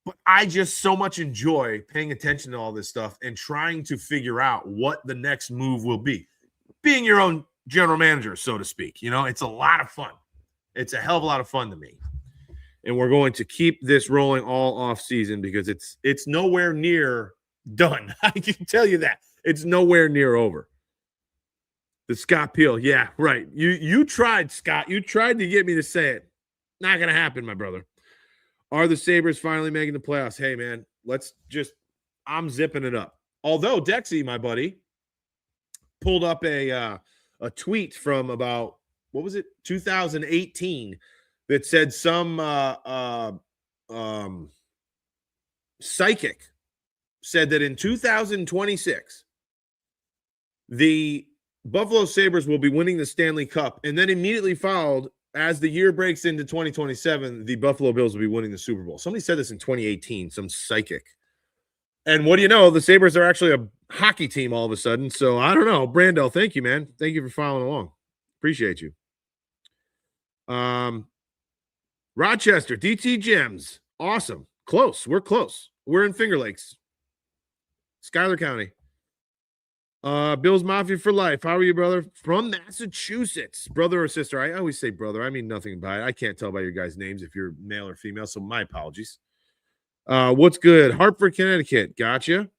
But I just so much enjoy paying attention to all this stuff and trying to figure out what the next move will be. Being your own general manager, so to speak. It's a lot of fun. It's a hell of a lot of fun to me. And we're going to keep this rolling all off season because it's nowhere near done. I can tell you that. It's nowhere near over. The Scott Peel. Yeah, right. You tried, Scott. You tried to get me to say it. Not going to happen, my brother. Are the Sabres finally making the playoffs? Hey, man, I'm zipping it up. Although Dexy, my buddy, pulled up a tweet from about, 2018 that said some psychic said that in 2026, the Buffalo Sabres will be winning the Stanley Cup, and then immediately followed, as the year breaks into 2027, the Buffalo Bills will be winning the Super Bowl. Somebody said this in 2018, some psychic. And what do you know? The Sabres are actually a hockey team all of a sudden. So I don't know. Brando, thank you, man. Thank you for following along. Appreciate you. Rochester, DT Gems. Awesome. Close. We're close. We're in Finger Lakes. Schuyler County. Bills Mafia for life. How are you, brother? From Massachusetts. Brother or sister? I always say brother. I mean nothing by it. I can't tell by your guys' names if you're male or female, so my apologies. What's good? Hartford, Connecticut. Gotcha.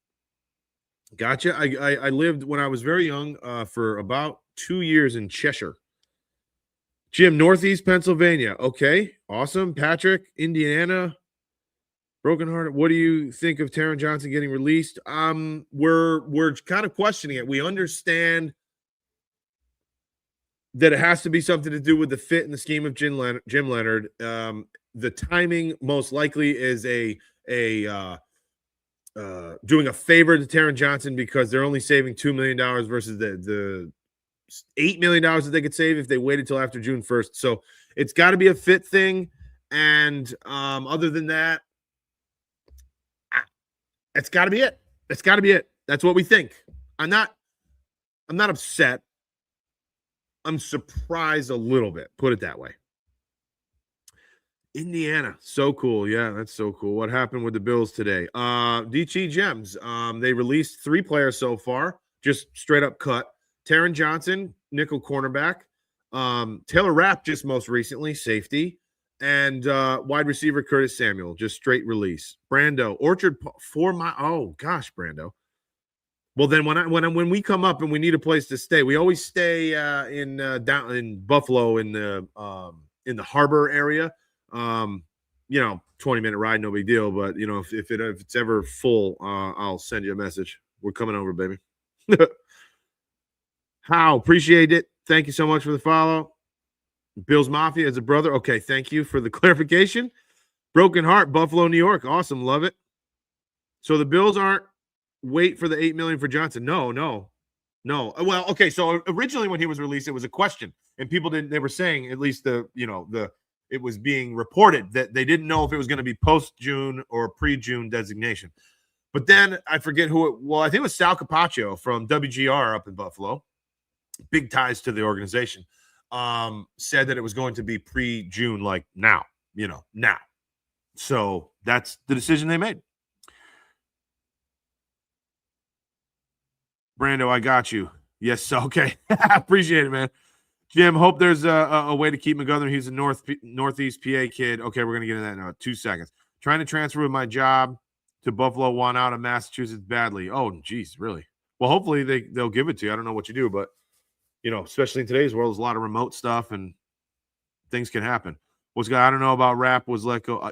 I lived when I was very young for about 2 years in Cheshire. Jim, Northeast Pennsylvania. Okay, awesome. Patrick, Indiana. Brokenhearted. What do you think of Taron Johnson getting released? We're kind of questioning it. We understand that it has to be something to do with the fit and the scheme of Jim Leonard. The timing most likely is doing a favor to Taron Johnson because they're only saving $2 million versus the $8 million that they could save if they waited till after June 1st. So it's got to be a fit thing. And other than that, it's got to be it. It's got to be it. That's what we think. I'm not upset. I'm surprised a little bit. Put it that way. Indiana. So cool. Yeah, that's so cool. What happened with the Bills today? DT Gems. They released 3 players so far. Just straight up cut. Taron Johnson, nickel cornerback. Taylor Rapp just most recently, safety. And wide receiver Curtis Samuel, just straight release. Brando, Orchard Brando. Well, then when we come up and we need a place to stay, we always stay down in Buffalo in the harbor area. 20-minute ride, no big deal. But if it's ever full, I'll send you a message. We're coming over, baby. How appreciate it. Thank you so much for the follow. Bills Mafia as a brother. Okay, thank you for the clarification. Broken Heart, Buffalo, New York. Awesome, love it. So the Bills aren't wait for the $8 million for Johnson. No. Well, okay. So originally when he was released, it was a question, and people didn't. They were saying at least it was being reported that they didn't know if it was going to be post-June or pre-June designation. But then I forget who it. Well, I think it was Sal Capaccio from WGR up in Buffalo. Big ties to the organization. Said that it was going to be pre-June, like now. So that's the decision they made. Brando, I got you. Yes, okay. Appreciate it, man. Jim, hope there's a way to keep McGovern. He's a Northeast PA kid. Okay, we're going to get into that now. 2 seconds. Trying to transfer with my job to Buffalo, want out of Massachusetts badly. Oh, geez, really? Well, hopefully they'll give it to you. I don't know what you do, but, especially in today's world, there's a lot of remote stuff and things can happen. What's good? I don't know about Rap was let go.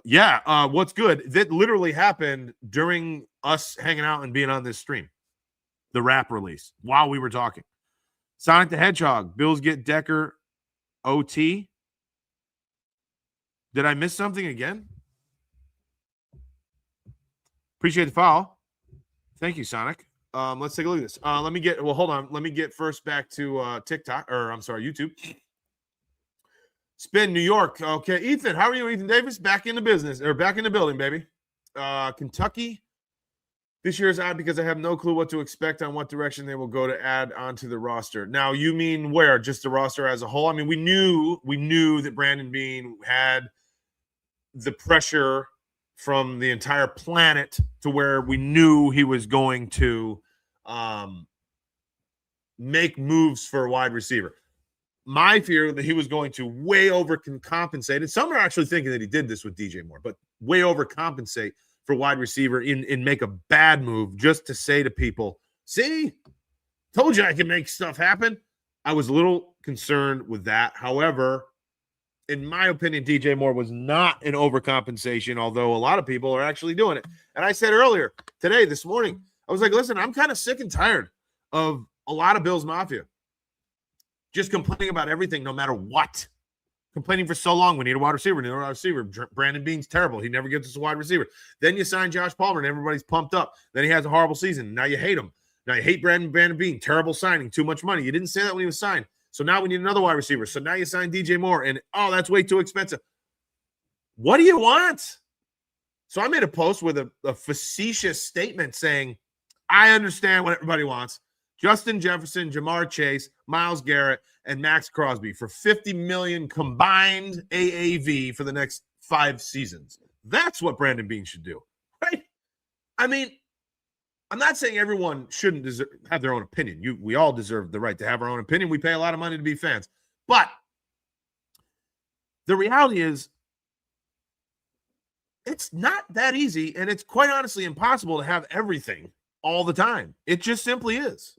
What's good? That literally happened during us hanging out and being on this stream. The Rap release while we were talking. Sonic the Hedgehog. Bills get Decker OT. Did I miss something again? Appreciate the follow. Thank you, Sonic. Let's take a look at this. Hold on. Let me get first back to TikTok, or I'm sorry, YouTube. Spin New York. Okay, Ethan. How are you, Ethan Davis? Back in the business, or back in the building, baby. Kentucky. This year is odd because I have no clue what to expect on what direction they will go to add onto the roster. Now, you mean where? Just the roster as a whole? I mean, we knew that Brandon Beane had the pressure from the entire planet to where we knew he was going to make moves for a wide receiver. My fear that he was going to way overcompensate, and some are actually thinking that he did this with DJ Moore, but way overcompensate for wide receiver and make a bad move just to say to people, see, told you I can make stuff happen. I was a little concerned with that. However, in my opinion, DJ Moore was not an overcompensation, although a lot of people are actually doing it. And I said earlier today, this morning, I was like, listen, I'm kind of sick and tired of a lot of Bills Mafia just complaining about everything, no matter what. Complaining for so long. We need a wide receiver. We need a wide receiver. Brandon Beane's terrible. He never gets us a wide receiver. Then you sign Josh Palmer, and everybody's pumped up. Then he has a horrible season. Now you hate him. Now you hate Brandon Beane. Terrible signing. Too much money. You didn't say that when he was signed. So now we need another wide receiver. So now you sign DJ Moore, and, oh, that's way too expensive. What do you want? So I made a post with a facetious statement saying, I understand what everybody wants. Justin Jefferson, Jamar Chase, Myles Garrett, and Max Crosby for $50 million combined AAV for the next 5 seasons. That's what Brandon Beane should do, right? I mean, I'm not saying everyone shouldn't have their own opinion. We all deserve the right to have our own opinion. We pay a lot of money to be fans. But the reality is, it's not that easy, and it's quite honestly impossible to have everything all the time. It just simply is.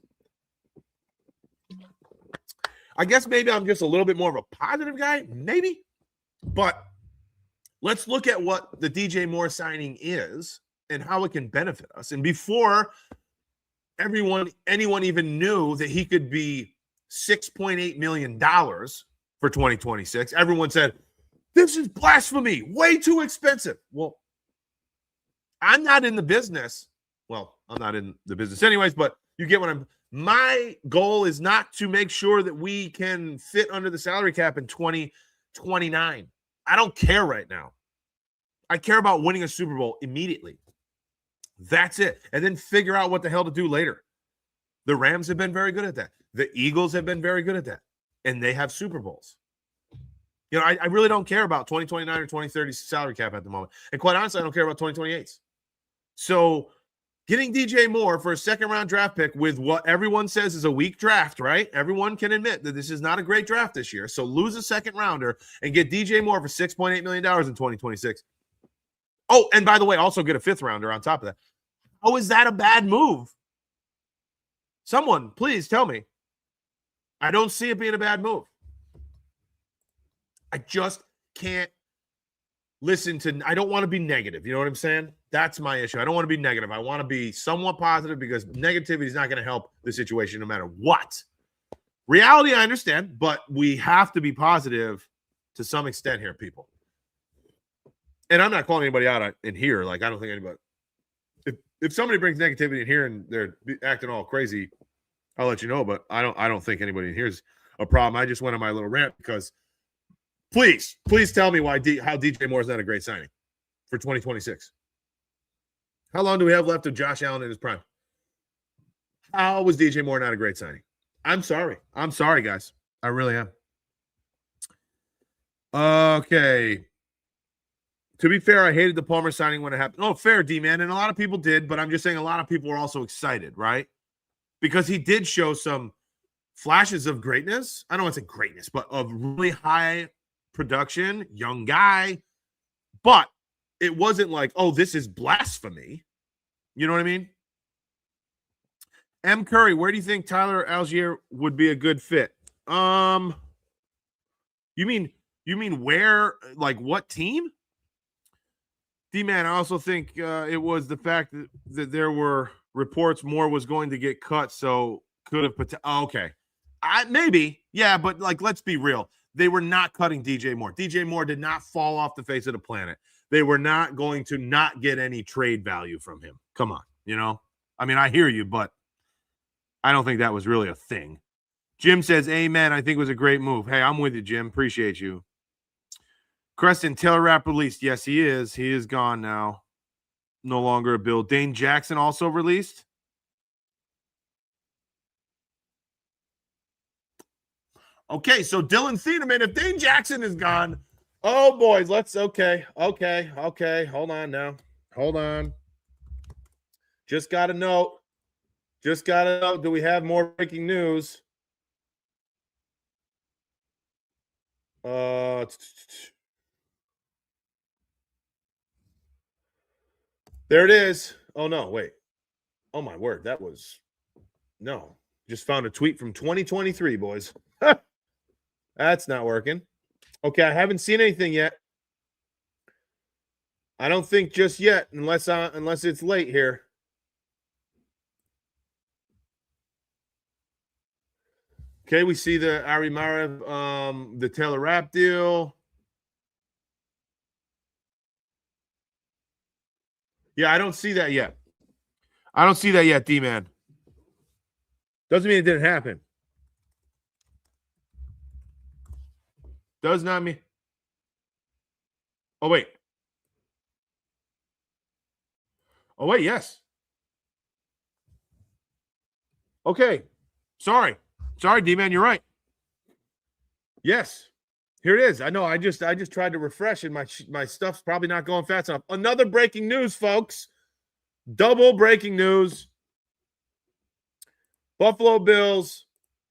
I guess maybe I'm just a little bit more of a positive guy, maybe. But let's look at what the DJ Moore signing is and how it can benefit us. And before anyone even knew that he could be $6.8 million for 2026, everyone said, this is blasphemy, way too expensive. Well, I'm not in the business. Well, I'm not in the business anyways, but you get what my goal is not to make sure that we can fit under the salary cap in 2029. I don't care right now. I care about winning a Super Bowl immediately. That's it. And then figure out what the hell to do later. The Rams have been very good at that. The Eagles have been very good at that. And they have Super Bowls. You know, I really don't care about 2029 or 2030 salary cap at the moment. And quite honestly, I don't care about 2028. So getting DJ Moore for a second-round draft pick with what everyone says is a weak draft, right? Everyone can admit that this is not a great draft this year. So lose a second-rounder and get DJ Moore for $6.8 million in 2026. Oh, and by the way, also get a fifth-rounder on top of that. How is that a bad move? Someone, please tell me. I don't see it being a bad move. I just can't listen to – I don't want to be negative. You know what I'm saying? That's my issue. I don't want to be negative. I want to be somewhat positive because negativity is not going to help the situation no matter what. Reality, I understand, but we have to be positive to some extent here, people. And I'm not calling anybody out in here. Like, I don't think anybody – if somebody brings negativity in here and they're acting all crazy, I'll let you know. But I don't think anybody in here is a problem. I just went on my little rant because please tell me how DJ Moore is not a great signing for 2026. How long do we have left of Josh Allen in his prime? How was DJ Moore not a great signing? I'm sorry. I'm sorry, guys. I really am. Okay. To be fair, I hated the Palmer signing when it happened. Oh, fair, D-man. And a lot of people did, but I'm just saying a lot of people were also excited, right? Because he did show some flashes of greatness. I don't want to say greatness, but of really high production, young guy. But it wasn't like, oh, this is blasphemy. You know what I mean? M. Curry, where do you think Tyler Algier would be a good fit? You mean where, like what team? D-man, I also think it was the fact that there were reports Moore was going to get cut, so could have okay. Maybe, yeah, but like let's be real. They were not cutting DJ Moore. DJ Moore did not fall off the face of the planet. They were not going to not get any trade value from him. Come on, you know? I mean, I hear you, but I don't think that was really a thing. Jim says, amen. I think it was a great move. Hey, I'm with you, Jim. Appreciate you. Creston, Taylor Rapp released. Yes, he is. He is gone now. No longer a Bill. Dane Jackson also released. Okay, so Dylan Thieneman, if Dane Jackson is gone, oh, boys, okay. Hold on now. Hold on. Just got to know. Do we have more breaking news? There it is. Oh, no, wait. Oh, my word. That was – no. Just found a tweet from 2023, boys. That's not working. Okay, I haven't seen anything yet. I don't think just yet, unless it's late here. Okay, we see the Ari Marev, the Taylor Rapp deal. Yeah, I don't see that yet. D-Man. Doesn't mean it didn't happen. Does not mean. Oh, wait. Yes. Okay. Sorry, D-Man, you're right. Yes. Here it is. I know. I just tried to refresh, and my stuff's probably not going fast enough. Another breaking news, folks. Double breaking news. Buffalo Bills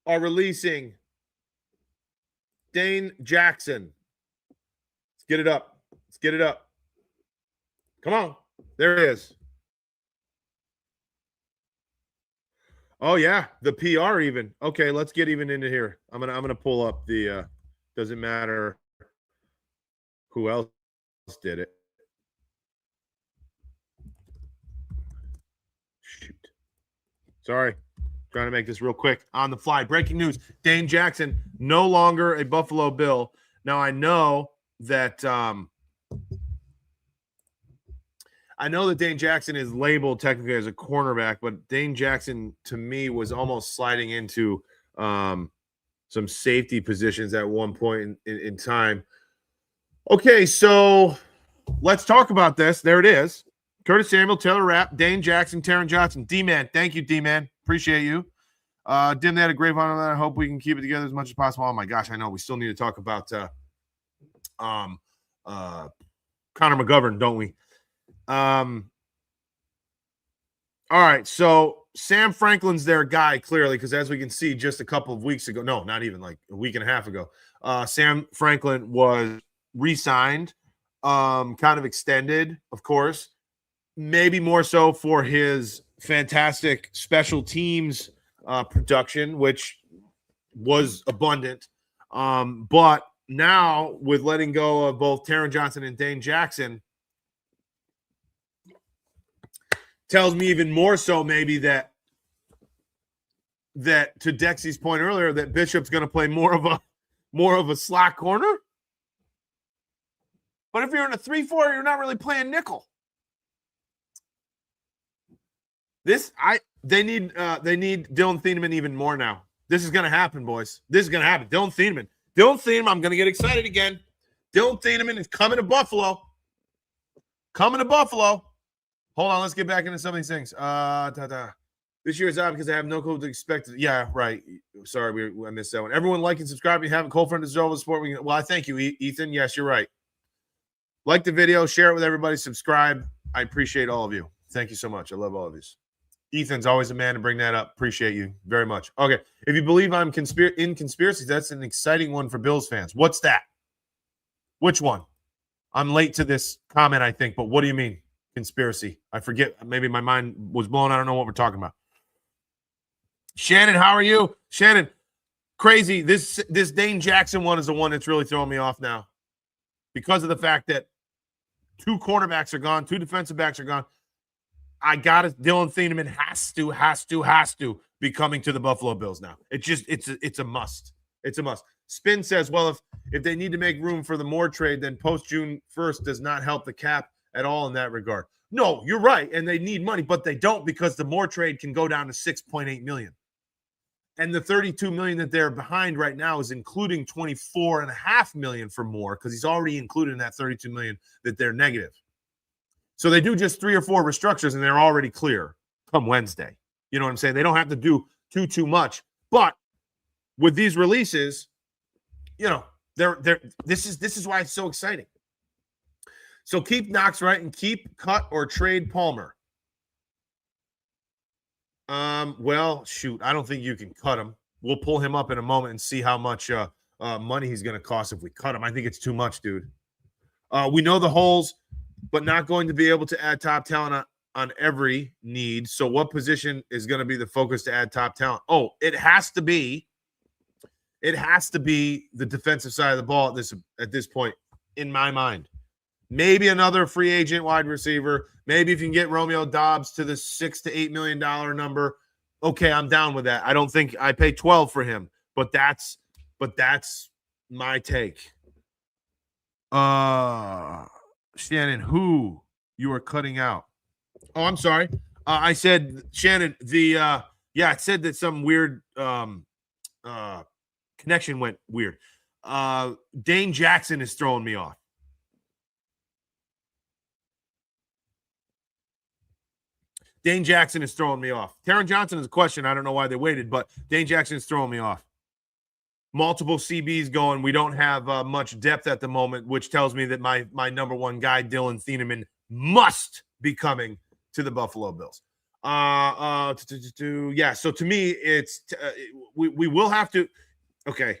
are releasing Dane Jackson. Let's get it up. Come on. There it is. Oh, yeah. The PR even. Okay, let's get even into here. I'm gonna pull up the doesn't matter who else did it. Shoot. Sorry. Trying to make this real quick on the fly. Breaking news. Dane Jackson, no longer a Buffalo Bill. Now, I know that Dane Jackson is labeled technically as a cornerback, but Dane Jackson, to me, was almost sliding into some safety positions at one point in time. Okay, so let's talk about this. There it is. Curtis Samuel, Taylor Rapp, Dane Jackson, Taron Johnson. D-Man. Thank you, D-Man. Appreciate you. Dim, they had a great fun on that. I hope we can keep it together as much as possible. Oh, my gosh, I know. We still need to talk about Connor McGovern, don't we? All right, so Sam Franklin's their guy, clearly, because as we can see just a couple of weeks ago, no, not even like a week and a half ago, Sam Franklin was re-signed, kind of extended, of course, maybe more so for his fantastic special teams production, which was abundant. But now with letting go of both Taron Johnson and Dane Jackson, tells me even more so maybe that to Dexy's point earlier, that Bishop's going to play more of a slot corner. But if you're in a 3-4, you're not really playing nickel. They need Dylan Thieneman even more now. This is going to happen, boys. This is going to happen. Dylan Thieneman, I'm going to get excited again. Dylan Thieneman is coming to Buffalo. Hold on, let's get back into some of these things. This year is out because I have no clue what to expect. Yeah, right. Sorry, I missed that one. Everyone like and subscribe. If you haven't, cold friend is over the sport. Well, I thank you, Ethan. Yes, you're right. Like the video, share it with everybody, subscribe. I appreciate all of you. Thank you so much. I love all of you. Ethan's always a man to bring that up. Appreciate you very much. Okay, if you believe I'm in conspiracies, that's an exciting one for Bills fans. What's that? Which one? I'm late to this comment, I think, but what do you mean? Conspiracy. I forget. Maybe my mind was blown. I don't know what we're talking about. Shannon, how are you? Shannon, crazy. This Dane Jackson one is the one that's really throwing me off now because of the fact that 2 cornerbacks are gone, 2 defensive backs are gone. I got it. Dylan Thieneman has to be coming to the Buffalo Bills now. It's a must. It's a must. Spin says, well, if they need to make room for the Moore trade, then post June 1st does not help the cap at all in that regard. No, you're right, and they need money, but they don't because the Moore trade can go down to $6.8 million. And the $32 million that they're behind right now is including $24.5 million for Moore because he's already included in that $32 million that they're negative. So they do just 3 or 4 restructures and they're already clear come Wednesday. You know what I'm saying? They don't have to do too much. But with these releases, you know, this is why it's so exciting. So keep Knox right and keep cut or trade Palmer. Well, shoot, I don't think you can cut him. We'll pull him up in a moment and see how much money he's going to cost if we cut him. I think it's too much, dude. We know the holes, but not going to be able to add top talent on every need. So what position is going to be the focus to add top talent? Oh, it has to be the defensive side of the ball at this point, in my mind. Maybe another free agent wide receiver. Maybe if you can get Romeo Doubs to the $6 to $8 million number, okay, I'm down with that. I don't think I pay 12 for him, but that's my take. Shannon, who you are cutting out? Oh, I'm sorry. I said Shannon. It said that some weird connection went weird. Dane Jackson is throwing me off. Dane Jackson is throwing me off. Taron Johnson is a question. I don't know why they waited, but Dane Jackson is throwing me off. Multiple CBs going. We don't have much depth at the moment, which tells me that my number one guy, Dylan Thieneman, must be coming to the Buffalo Bills. Yeah. So to me, it's we will have to. Okay.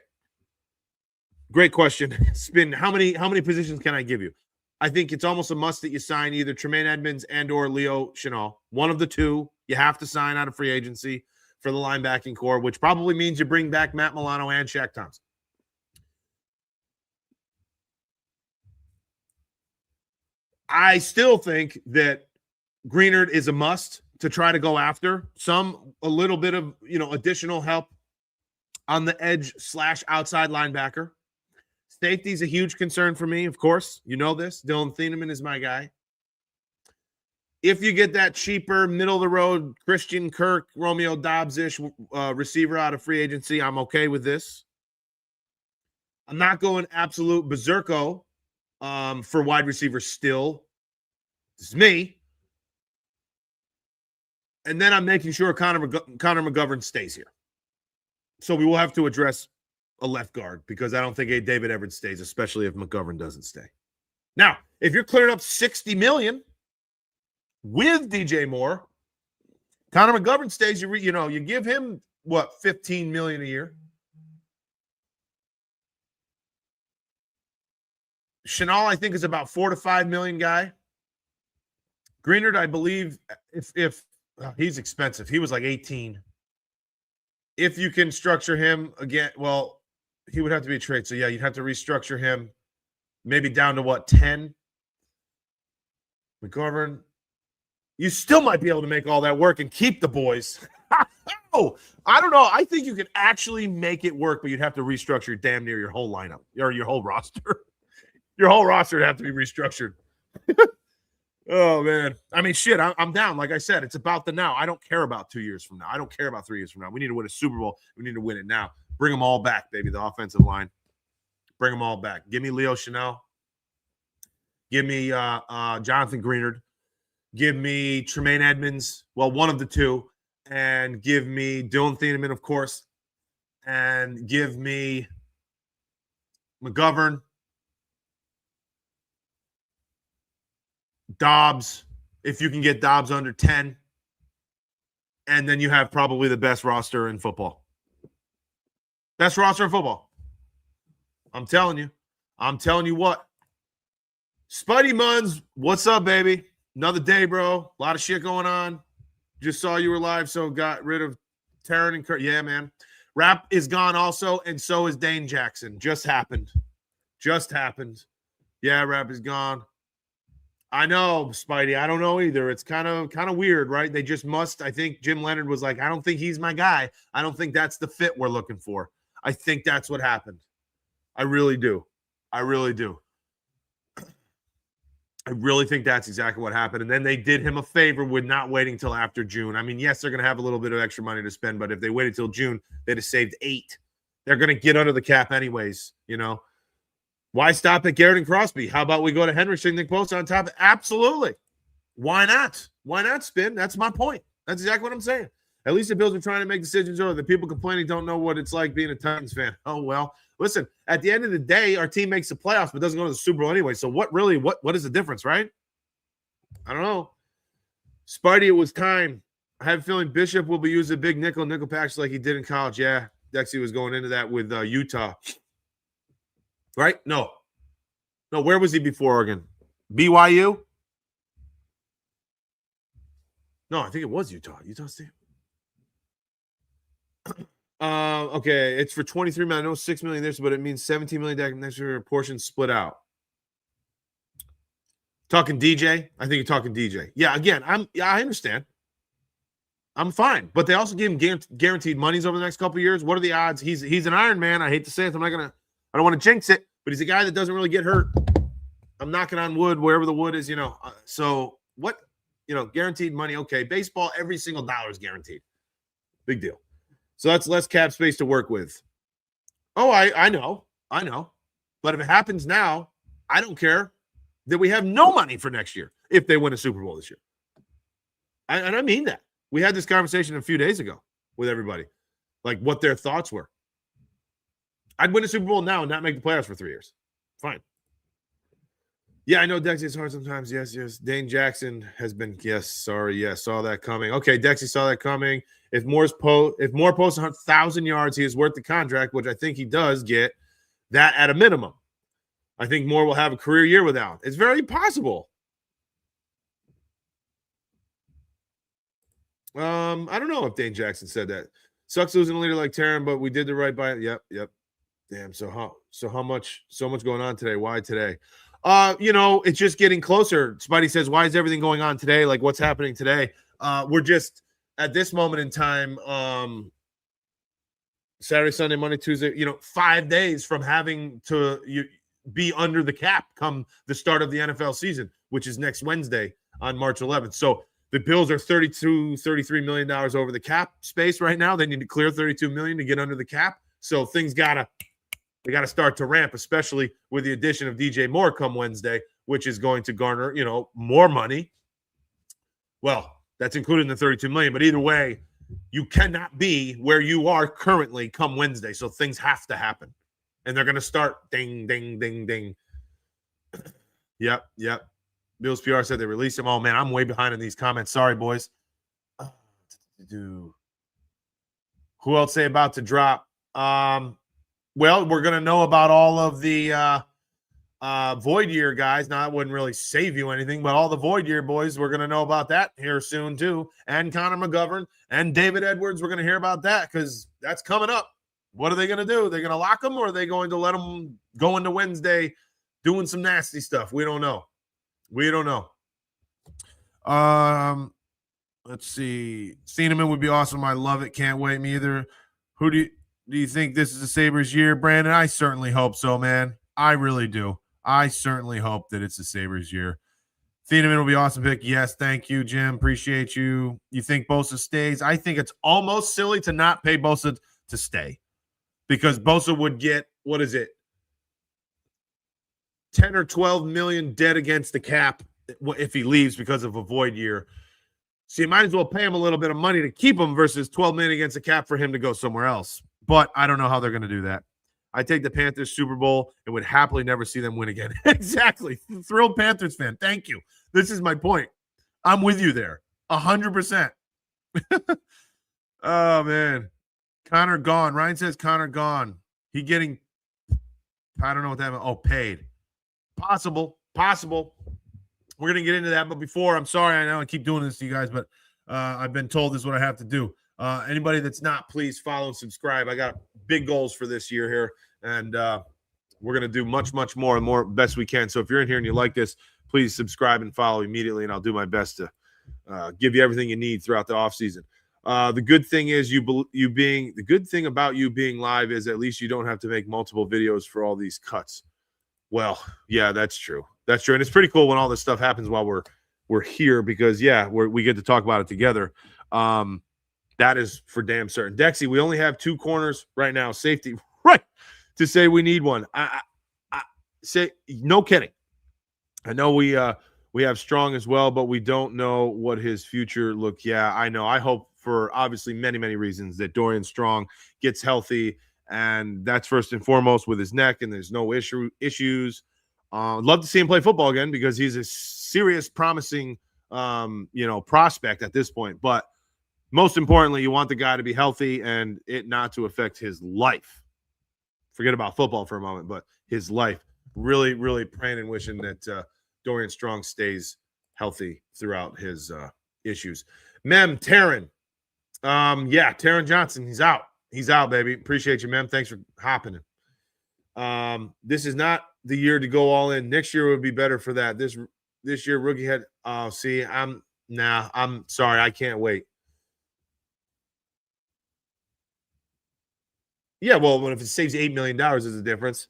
Great question. Spin. How many positions can I give you? I think it's almost a must that you sign either Tremaine Edmonds and or Leo Chenal. One of the two you have to sign out of free agency for the linebacking core, which probably means you bring back Matt Milano and Shaq Thompson. I still think that Greenard is a must to try to go after a little bit of, additional help on the edge / outside linebacker. Safety is a huge concern for me, of course. You know this. Dylan Thieneman is my guy. If you get that cheaper, middle-of-the-road Christian Kirk, Romeo Doubs-ish receiver out of free agency, I'm okay with this. I'm not going absolute berserko for wide receiver still. This is me. And then I'm making sure Connor McGovern stays here. So we will have to address a left guard because I don't think David Everett stays, especially if McGovern doesn't stay. Now, if you're clearing up $60 million with DJ Moore, Connor McGovern stays. You give him what, $15 million a year. Chenal, I think, is about $4 to $5 million guy. Greenard, I believe, if he's expensive, he was like 18. If you can structure him again, well, he would have to be a trade. So, yeah, you'd have to restructure him maybe down to, 10? McGovern, you still might be able to make all that work and keep the boys. Oh, I don't know. I think you could actually make it work, but you'd have to restructure damn near your whole lineup or your whole roster. Your whole roster would have to be restructured. Oh, man. I mean, shit, I'm down. Like I said, it's about the now. I don't care about 2 years from now. I don't care about 3 years from now. We need to win a Super Bowl. We need to win it now. Bring them all back, baby, the offensive line. Bring them all back. Give me Leo Chenal. Give me Jonathan Greenard. Give me Tremaine Edmonds. Well, one of the two. And give me Dylan Thieneman, of course. And give me McGovern. Doubs, if you can get Doubs under 10. And then you have probably the best roster in football. Best roster in football. I'm telling you. I'm telling you what. Spidey Munns, what's up, baby? Another day, bro. A lot of shit going on. Just saw you were live, so got rid of Taron and Kurt. Yeah, man. Rap is gone also, and so is Dane Jackson. Just happened. Yeah, Rap is gone. I know, Spidey. I don't know either. It's kind of weird, right? They just must. I think Jim Leonard was like, I don't think he's my guy. I don't think that's the fit we're looking for. I think that's what happened. I really do. I really think that's exactly what happened. And then they did him a favor with not waiting till after June. I mean, yes, they're going to have a little bit of extra money to spend, but if they waited till June, they'd have saved 8. They're going to get under the cap anyways, Why stop at Garrett and Crosby? How about we go to Henriksen and Nick Bosa on top? Absolutely. Why not? Why not spin? That's my point. That's exactly what I'm saying. At least the Bills are trying to make decisions early. The people complaining don't know what it's like being a Titans fan. Oh, well, listen, at the end of the day, our team makes the playoffs but doesn't go to the Super Bowl anyway. So what is the difference, right? I don't know. Spidey, it was time. I have a feeling Bishop will be using a big nickel package like he did in college. Yeah, Dexy was going into that with Utah. Right? No, where was he before Oregon? BYU? No, I think it was Utah. Utah State. Okay, it's for 23 million. I know 6 million this, but it means 17 million next year. Portion split out. Talking DJ? I think you're talking DJ. Yeah, again, I understand. I'm fine, but they also give him guaranteed monies over the next couple of years. What are the odds? He's an Iron Man. I hate to say it. I don't want to jinx it, but he's a guy that doesn't really get hurt. I'm knocking on wood wherever the wood is, so what? Guaranteed money. Okay, baseball, every single dollar is guaranteed. Big deal. So that's less cap space to work with. Oh, I know. But if it happens now, I don't care that we have no money for next year if they win a Super Bowl this year. And I mean that. We had this conversation a few days ago with everybody, like what their thoughts were. I'd win a Super Bowl now and not make the playoffs for 3 years. Fine. Yeah, I know, Dexy, it's hard sometimes. Yes. Dane Jackson has been, yes, sorry, yes, saw that coming. Okay, Dexy saw that coming. If Moore posts 1,000 yards, he is worth the contract, which I think he does get that at a minimum. I think Moore will have a career year with Allen. It's very possible. I don't know if Dane Jackson said that. Sucks losing a leader like Taron, but we did the right by it. Yep. Damn. So how much going on today? Why today? It's just getting closer. Spidey says, why is everything going on today? Like, what's happening today? We're just at this moment in time, Saturday, Sunday, Monday, Tuesday, 5 days from having to be under the cap come the start of the NFL season, which is next Wednesday on March 11th. So the Bills are $33 million over the cap space right now. They need to clear $32 million to get under the cap. So things gotta start to ramp, especially with the addition of DJ Moore come Wednesday, which is going to garner, more money. Well, that's included in the $32 million, but either way, you cannot be where you are currently come Wednesday. So things have to happen. And they're going to start ding, ding, ding, ding. Yep. Bills PR said they released him. Oh, man, I'm way behind in these comments. Sorry, boys. Who else say about to drop? Well, we're going to know about all of the void year guys. Now, that wouldn't really save you anything, but all the void year boys, we're going to know about that here soon, too. And Connor McGovern and David Edwards, we're going to hear about that because that's coming up. What are they going to do? They're going to lock them, or are they going to let them go into Wednesday doing some nasty stuff? We don't know. Let's see. Cinnamon would be awesome. I love it. Can't wait. Me either. Who do you think this is a Sabres year, Brandon? I certainly hope so, man. I really do. I certainly hope that it's a Sabres year. Cinnamon will be awesome pick. Yes, thank you, Jim. Appreciate you. You think Bosa stays? I think it's almost silly to not pay Bosa to stay because Bosa would get, what is it, 10 or 12 million dead against the cap if he leaves because of a void year. So you might as well pay him a little bit of money to keep him versus 12 million against the cap for him to go somewhere else. But I don't know how they're going to do that. I take the Panthers Super Bowl and would happily never see them win again. Exactly. Thrilled Panthers fan. Thank you. This is my point. I'm with you there. 100%. Oh, man. Connor gone. Ryan says Connor gone. He getting, I don't know what that means. Oh, paid. Possible. We're going to get into that. But before, I'm sorry, I know I keep doing this to you guys, but I've been told this is what I have to do. Anybody that's not, please follow and subscribe. I got big goals for this year here, and we're going to do much, much more best we can. So if you're in here and you like this, please subscribe and follow immediately, and I'll do my best to give you everything you need throughout the offseason. The good thing is the good thing about you being live is at least you don't have to make multiple videos for all these cuts. Well, yeah, that's true. And it's pretty cool when all this stuff happens while we're here because, yeah, we get to talk about it together. That is for damn certain. Dexy, we only have 2 corners right now, safety, right, to say we need one. I say, no kidding. I know we We have Strong as well, but we don't know what his future look. Yeah, I know. I hope for obviously many, many reasons that Dorian Strong gets healthy, and that's first and foremost with his neck, and there's no issues. Love to see him play football again because he's a serious, promising, prospect at this point. But most importantly, you want the guy to be healthy and it not to affect his life. Forget about football for a moment, but his life. Really, really praying and wishing that Dorian Strong stays healthy throughout his issues. Taron. Taron Johnson, he's out. He's out, baby. Appreciate you, Thanks for hopping in. This is not the year to go all in. Next year would be better for that. This year, rookie head. I'm sorry. I can't wait. Yeah, well, if it saves $8 million is the difference.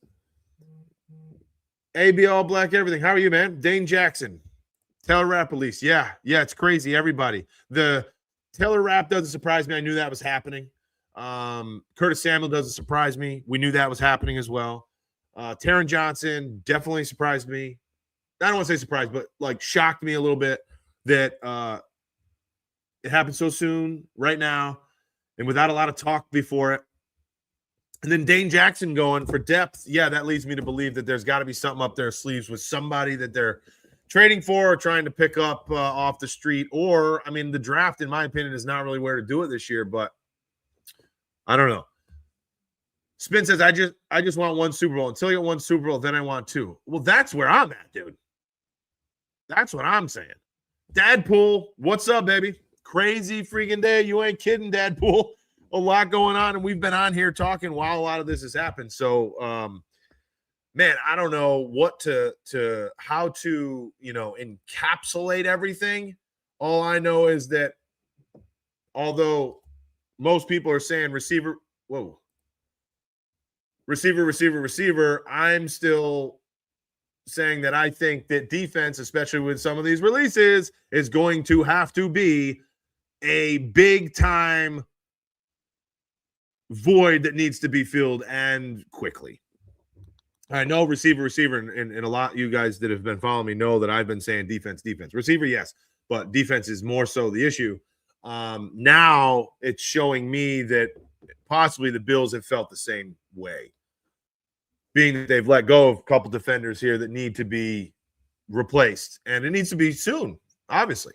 AB All Black Everything. How are you, man? Dane Jackson. Taylor Rapp release. Yeah, it's crazy. Everybody. The Taylor Rapp doesn't surprise me. I knew that was happening. Curtis Samuel doesn't surprise me. We knew that was happening as well. Taron Johnson definitely surprised me. I don't want to say surprised, but like shocked me a little bit that it happened so soon, right now, and without a lot of talk before it. And then Dane Jackson going for depth. Yeah, that leads me to believe that there's got to be something up their sleeves with somebody that they're trading for or trying to pick up off the street. Or, I mean, the draft, in my opinion, is not really where to do it this year, but I don't know. Spin says, I just want one Super Bowl. Until you get one Super Bowl, then I want two. Well, that's where I'm at, dude. That's what I'm saying. Dadpool, what's up, baby? Crazy freaking day. You ain't kidding, Dadpool. A lot going on, and we've been on here talking while a lot of this has happened. So, I don't know how to encapsulate everything. All I know is that although most people are saying receiver, I'm still saying that I think that defense, especially with some of these releases, is going to have to be a big time void that needs to be filled, and quickly. I know receiver, and a lot of you guys that have been following me know that I've been saying defense. Receiver, yes, but defense is more so the issue. Now it's showing me that possibly the Bills have felt the same way, being that they've let go of a couple defenders here that need to be replaced, and it needs to be soon, obviously.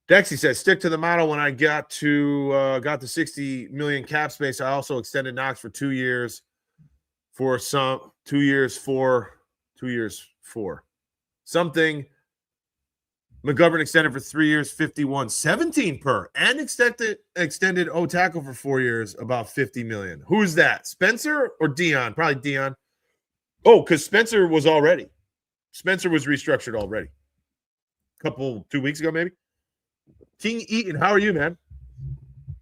Dexy says, stick to the model. When I got to 60 million cap space, I also extended Knox for 2 years for something. McGovern extended for 3 years, 51, 17 per, and extended O tackle for 4 years, about 50 million. Who's that? Spencer or Dion? Probably Dion. Oh, because Spencer was restructured already. 2 weeks ago, maybe. King Eaton, how are you, man?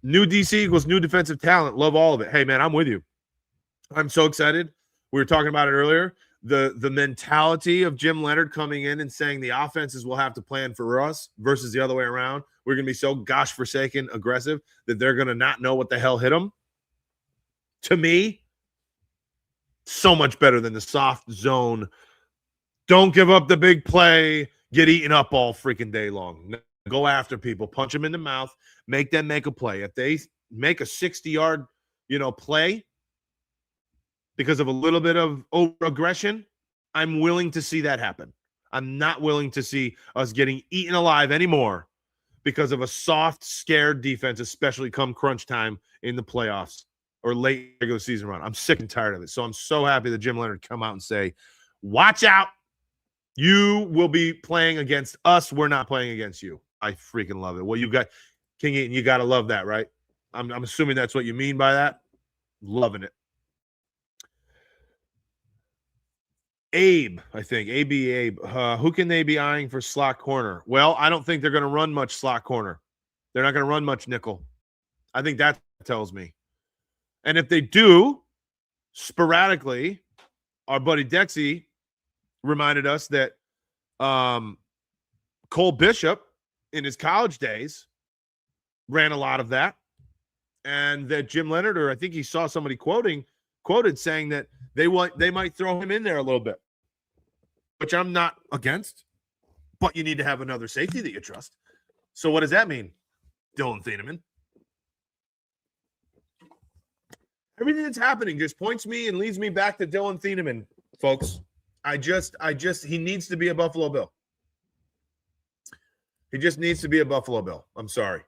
New DC equals new defensive talent. Love all of it. Hey, man, I'm with you. I'm so excited. We were talking about it earlier. The mentality of Jim Leonard coming in and saying the offenses will have to plan for us versus the other way around. We're going to be so gosh-forsaken aggressive that they're going to not know what the hell hit them. To me, so much better than the soft zone. Don't give up the big play. Get eaten up all freaking day long. Go after people, punch them in the mouth, make them make a play. If they make a 60-yard, play because of a little bit of over-aggression, I'm willing to see that happen. I'm not willing to see us getting eaten alive anymore because of a soft, scared defense, especially come crunch time in the playoffs or late regular season run. I'm sick and tired of it. So I'm so happy that Jim Leonard come out and say, watch out. You will be playing against us. We're not playing against you. I freaking love it. Well, you got King Eaton. You got to love that, right? I'm assuming that's what you mean by that. Loving it. Abe, I think. Abe. Who can they be eyeing for slot corner? Well, I don't think they're going to run much slot corner. They're not going to run much nickel. I think that tells me. And if they do, sporadically, our buddy Dexy reminded us that Cole Bishop in his college days ran a lot of that, and that Jim Leonard, or I think he saw somebody quoted saying that they might throw him in there a little bit, which I'm not against. but you need to have another safety that you trust. So what does that mean? Dylan Thieneman. Everything that's happening just points me and leads me back to Dylan Thieneman, folks. He needs to be a Buffalo Bill. He just needs to be a Buffalo Bill. I'm sorry.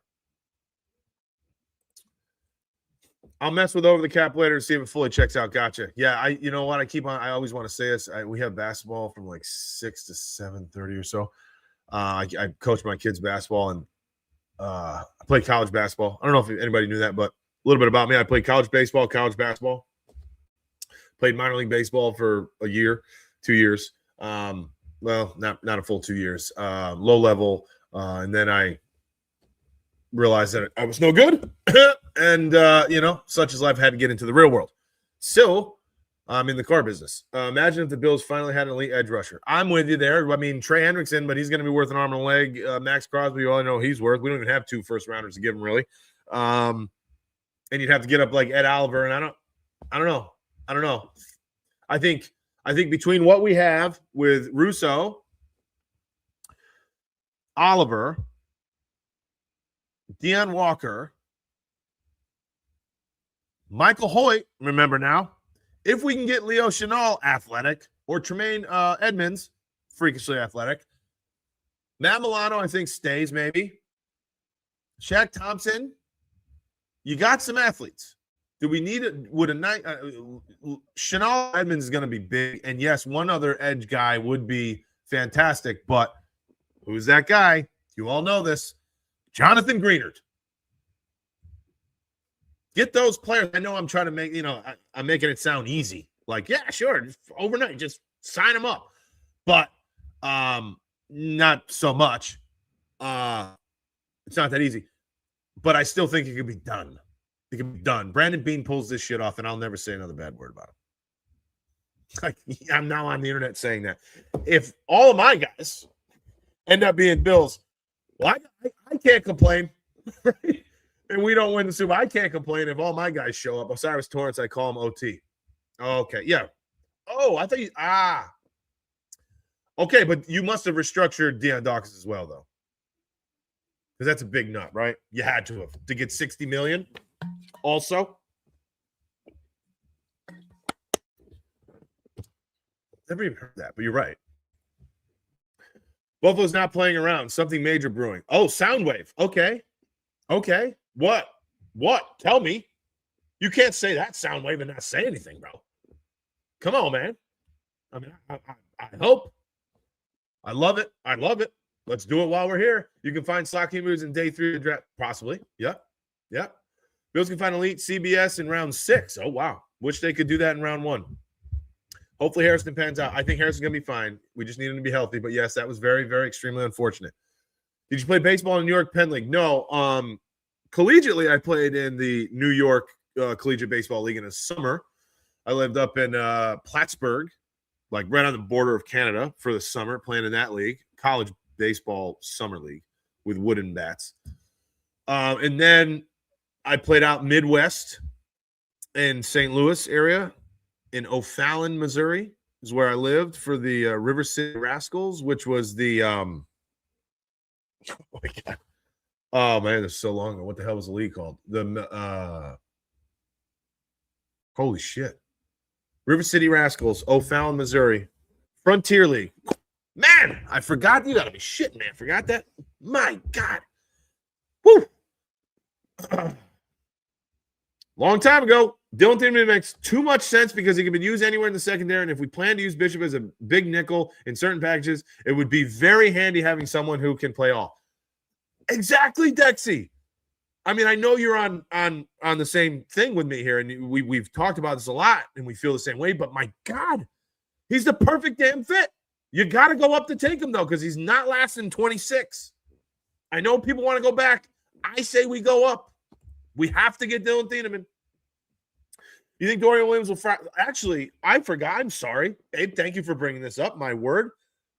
I'll mess with over the cap later to see if it fully checks out. Gotcha. Yeah, you know what? I always want to say this. We have basketball from like 6 to 7:30 or so. I coach my kids basketball, and I played college basketball. I don't know if anybody knew that, but a little bit about me. I played college baseball, college basketball. Played minor league baseball for a year, 2 years. Well, not a full 2 years. Low level, and then I realized that I was no good. And, such as life, I had to get into the real world. So I'm in the car business. Imagine if the Bills finally had an elite edge rusher. I'm with you there. I mean, Trey Hendrickson, but he's going to be worth an arm and a leg. Max Crosby, you all know he's worth. We don't even have 2 first-rounders to give him, really. And you'd have to get up like Ed Oliver, and I don't know. I think between what we have with Russo, Oliver, Deion Walker, Michael Hoyt, remember now, if we can get Leo Chenal athletic, or Tremaine Edmonds, freakishly athletic, Matt Milano, I think, stays maybe. Shaq Thompson, you got some athletes. Do we need it? Would a night Chenal Edmonds is going to be big, and yes, one other edge guy would be fantastic. But who's that guy? You all know this. Jonathan Greenard. Get those players. I know I'm trying to make, I'm making it sound easy. Like, yeah, sure, just overnight, just sign them up. But not so much. It's not that easy. But I still think it could be done. It can be done. Brandon Beane pulls this shit off, and I'll never say another bad word about him. I'm now on the internet saying that. If all of my guys end up being Bills, well, I can't complain. Right? And we don't win the Super Bowl. I can't complain if all my guys show up. Osiris Torrance, I call him OT. Okay, yeah. Oh, I thought you okay, but you must have restructured Deion Dawkins as well, though. Because that's a big nut, right? You had to have to get $60 million. Also, never even heard that, but you're right. Buffalo's not playing around. Something major brewing. Oh, Soundwave. Okay. What? Tell me. You can't say that, Soundwave, and not say anything, bro. Come on, man. I mean, I hope. I love it. Let's do it while we're here. You can find Slocky moves in day 3 of the draft. Possibly. Yep. Bills can find elite CBS in round 6. Oh, wow. Wish they could do that in round 1. Hopefully Harrison pans out. I think Harrison's going to be fine. We just need him to be healthy. But, yes, that was very, very extremely unfortunate. Did you play baseball in the New York Penn League? No. Collegiately, I played in the New York Collegiate Baseball League in the summer. I lived up in Plattsburgh, like right on the border of Canada for the summer, playing in that league, college baseball summer league with wooden bats. And then I played out Midwest in St. Louis area in O'Fallon, Missouri is where I lived for the River City Rascals, which was the oh my God. Oh man, it's so long ago. What the hell was the league called? Holy shit. River City Rascals, O'Fallon, Missouri. Frontier League. Man, I forgot. You gotta be shitting, man. Forgot that? My God. Woo. Long time ago. Dylan Thieneman makes too much sense because he can be used anywhere in the secondary. And if we plan to use Bishop as a big nickel in certain packages, it would be very handy having someone who can play all. Exactly, Dexy. I mean, I know you're on the same thing with me here, and we've talked about this a lot, and we feel the same way. But my God, he's the perfect damn fit. You got to go up to take him though, because he's not lasting 26. I know people want to go back. I say we go up. We have to get Dylan Thieneman. You think Dorian Williams will actually, I forgot. I'm sorry. Abe, thank you for bringing this up. My word.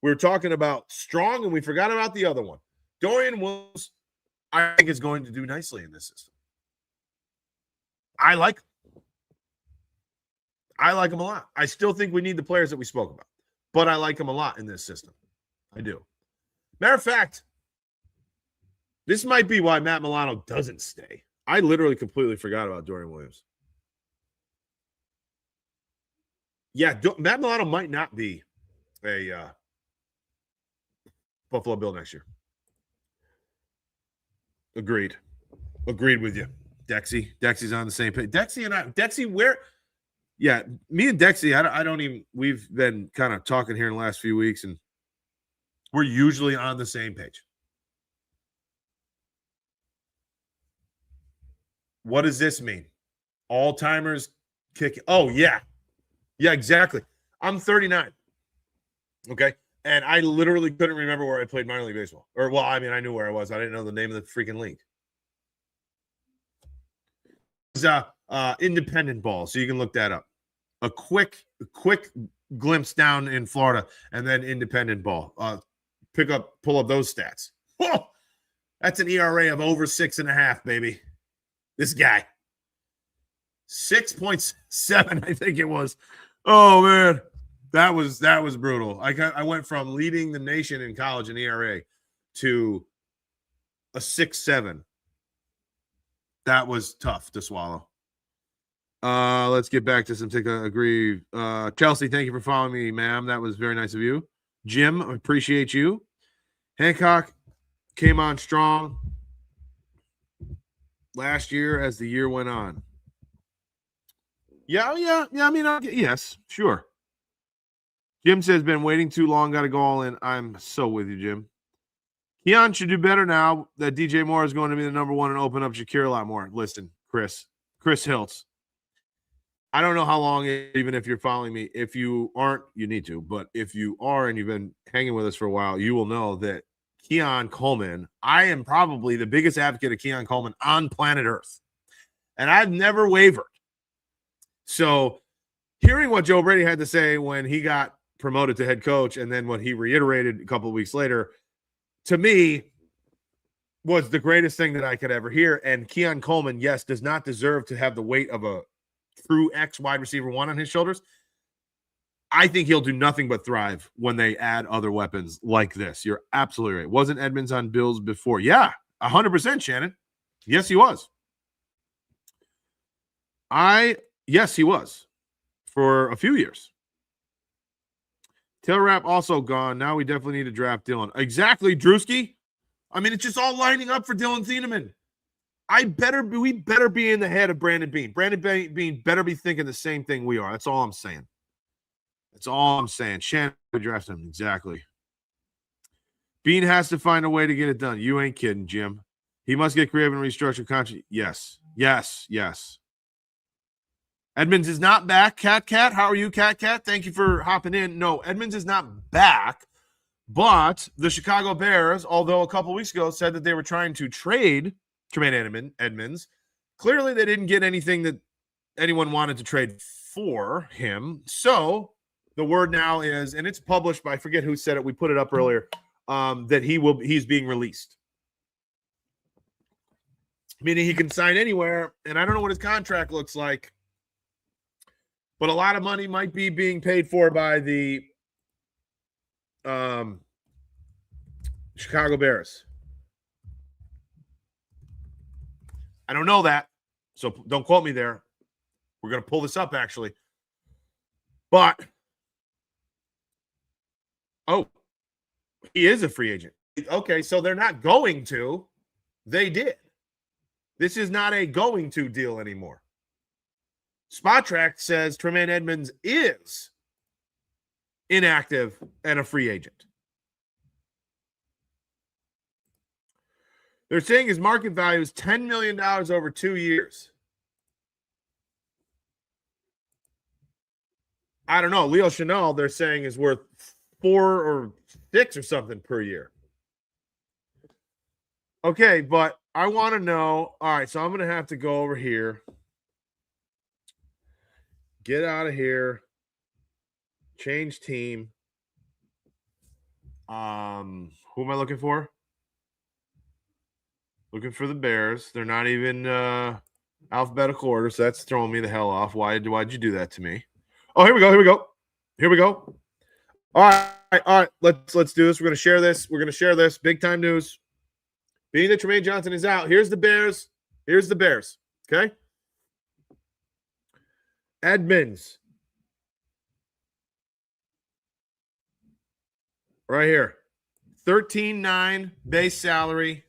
We were talking about Strong, and we forgot about the other one. Dorian Williams, I think, is going to do nicely in this system. I like him a lot. I still think we need the players that we spoke about, but I like him a lot in this system. I do. Matter of fact, this might be why Matt Milano doesn't stay. I literally completely forgot about Dorian Williams. Yeah, Matt Milano might not be a Buffalo Bill next year. Agreed with you. Dexy's on the same page. Dexy, where? Yeah, me and Dexy, I don't even, we've been kind of talking here in the last few weeks, and we're usually on the same page. What does this mean? All-timers kick. Oh, yeah. Yeah, exactly. I'm 39. Okay. And I literally couldn't remember where I played minor league baseball. Or, well, I mean, I knew where I was. I didn't know the name of the freaking league. It's independent ball, so you can look that up. A quick glimpse down in Florida, and then independent ball. Pull up those stats. Whoa! That's an ERA of over 6.5, baby. This guy. 6.7, I think it was. Oh, man. That was brutal. I went from leading the nation in college in ERA to a 6.7. That was tough to swallow. Let's get back to some agree. Chelsea, thank you for following me, ma'am. That was very nice of you. Jim, appreciate you. Hancock came on strong last year as the year went on. Yeah. I mean, yes, sure. Jim says, been waiting too long, got to go all in. I'm so with you, Jim. Keon should do better now that DJ Moore is going to be the number one and open up Shakir a lot more. Listen, Chris Hiltz. I don't know how long, even if you're following me. If you aren't, you need to. But if you are and you've been hanging with us for a while, you will know that Keon Coleman, I am probably the biggest advocate of Keon Coleman on planet Earth. And I've never wavered. So hearing what Joe Brady had to say when he got promoted to head coach and then what he reiterated a couple of weeks later, to me, was the greatest thing that I could ever hear. And Keon Coleman, yes, does not deserve to have the weight of a true X wide receiver one on his shoulders. I think he'll do nothing but thrive when they add other weapons like this. You're absolutely right. Wasn't Edmonds on Bills before? Yeah, 100%, Shannon. Yes, he was. Yes, he was for a few years. Taylor Rapp also gone. Now we definitely need to draft Dylan. Exactly, Drewski. I mean, it's just all lining up for Dylan Thieneman. We better be in the head of Brandon Beane. Brandon Beane better be thinking the same thing we are. That's all I'm saying. Shannon drafts him. Exactly. Beane has to find a way to get it done. You ain't kidding, Jim. He must get creative and restructure contract. Yes. Edmonds is not back. Cat. How are you, Cat? Thank you for hopping in. No, Edmonds is not back. But the Chicago Bears, although a couple weeks ago said that they were trying to trade Tremaine Edmonds, clearly they didn't get anything that anyone wanted to trade for him. So the word now is, and it's published by, I forget who said it, we put it up earlier, that he's being released. Meaning he can sign anywhere, and I don't know what his contract looks like, but a lot of money might be being paid for by the Chicago Bears. I don't know that, so don't quote me there. We're going to pull this up, actually. But, he is a free agent. Okay, so they're not going to. They did. This is not a going to deal anymore. Spotrac says Tremaine Edmonds is inactive and a free agent. They're saying his market value is $10 million over 2 years. I don't know. Leo Chenal, they're saying, is worth 4 or 6 or something per year. Okay, but I want to know. All right, so I'm going to have to go over here. Get out of here. Change team. Who am I looking for? Looking for the Bears. They're not even alphabetical order, so that's throwing me the hell off. Why'd you do that to me? Oh, here we go. All right. right. Let's do this. We're going to share this. Big time news. Being that Taron Johnson is out, here's the Bears. Okay. Edmonds. Right here. 13.9 base salary.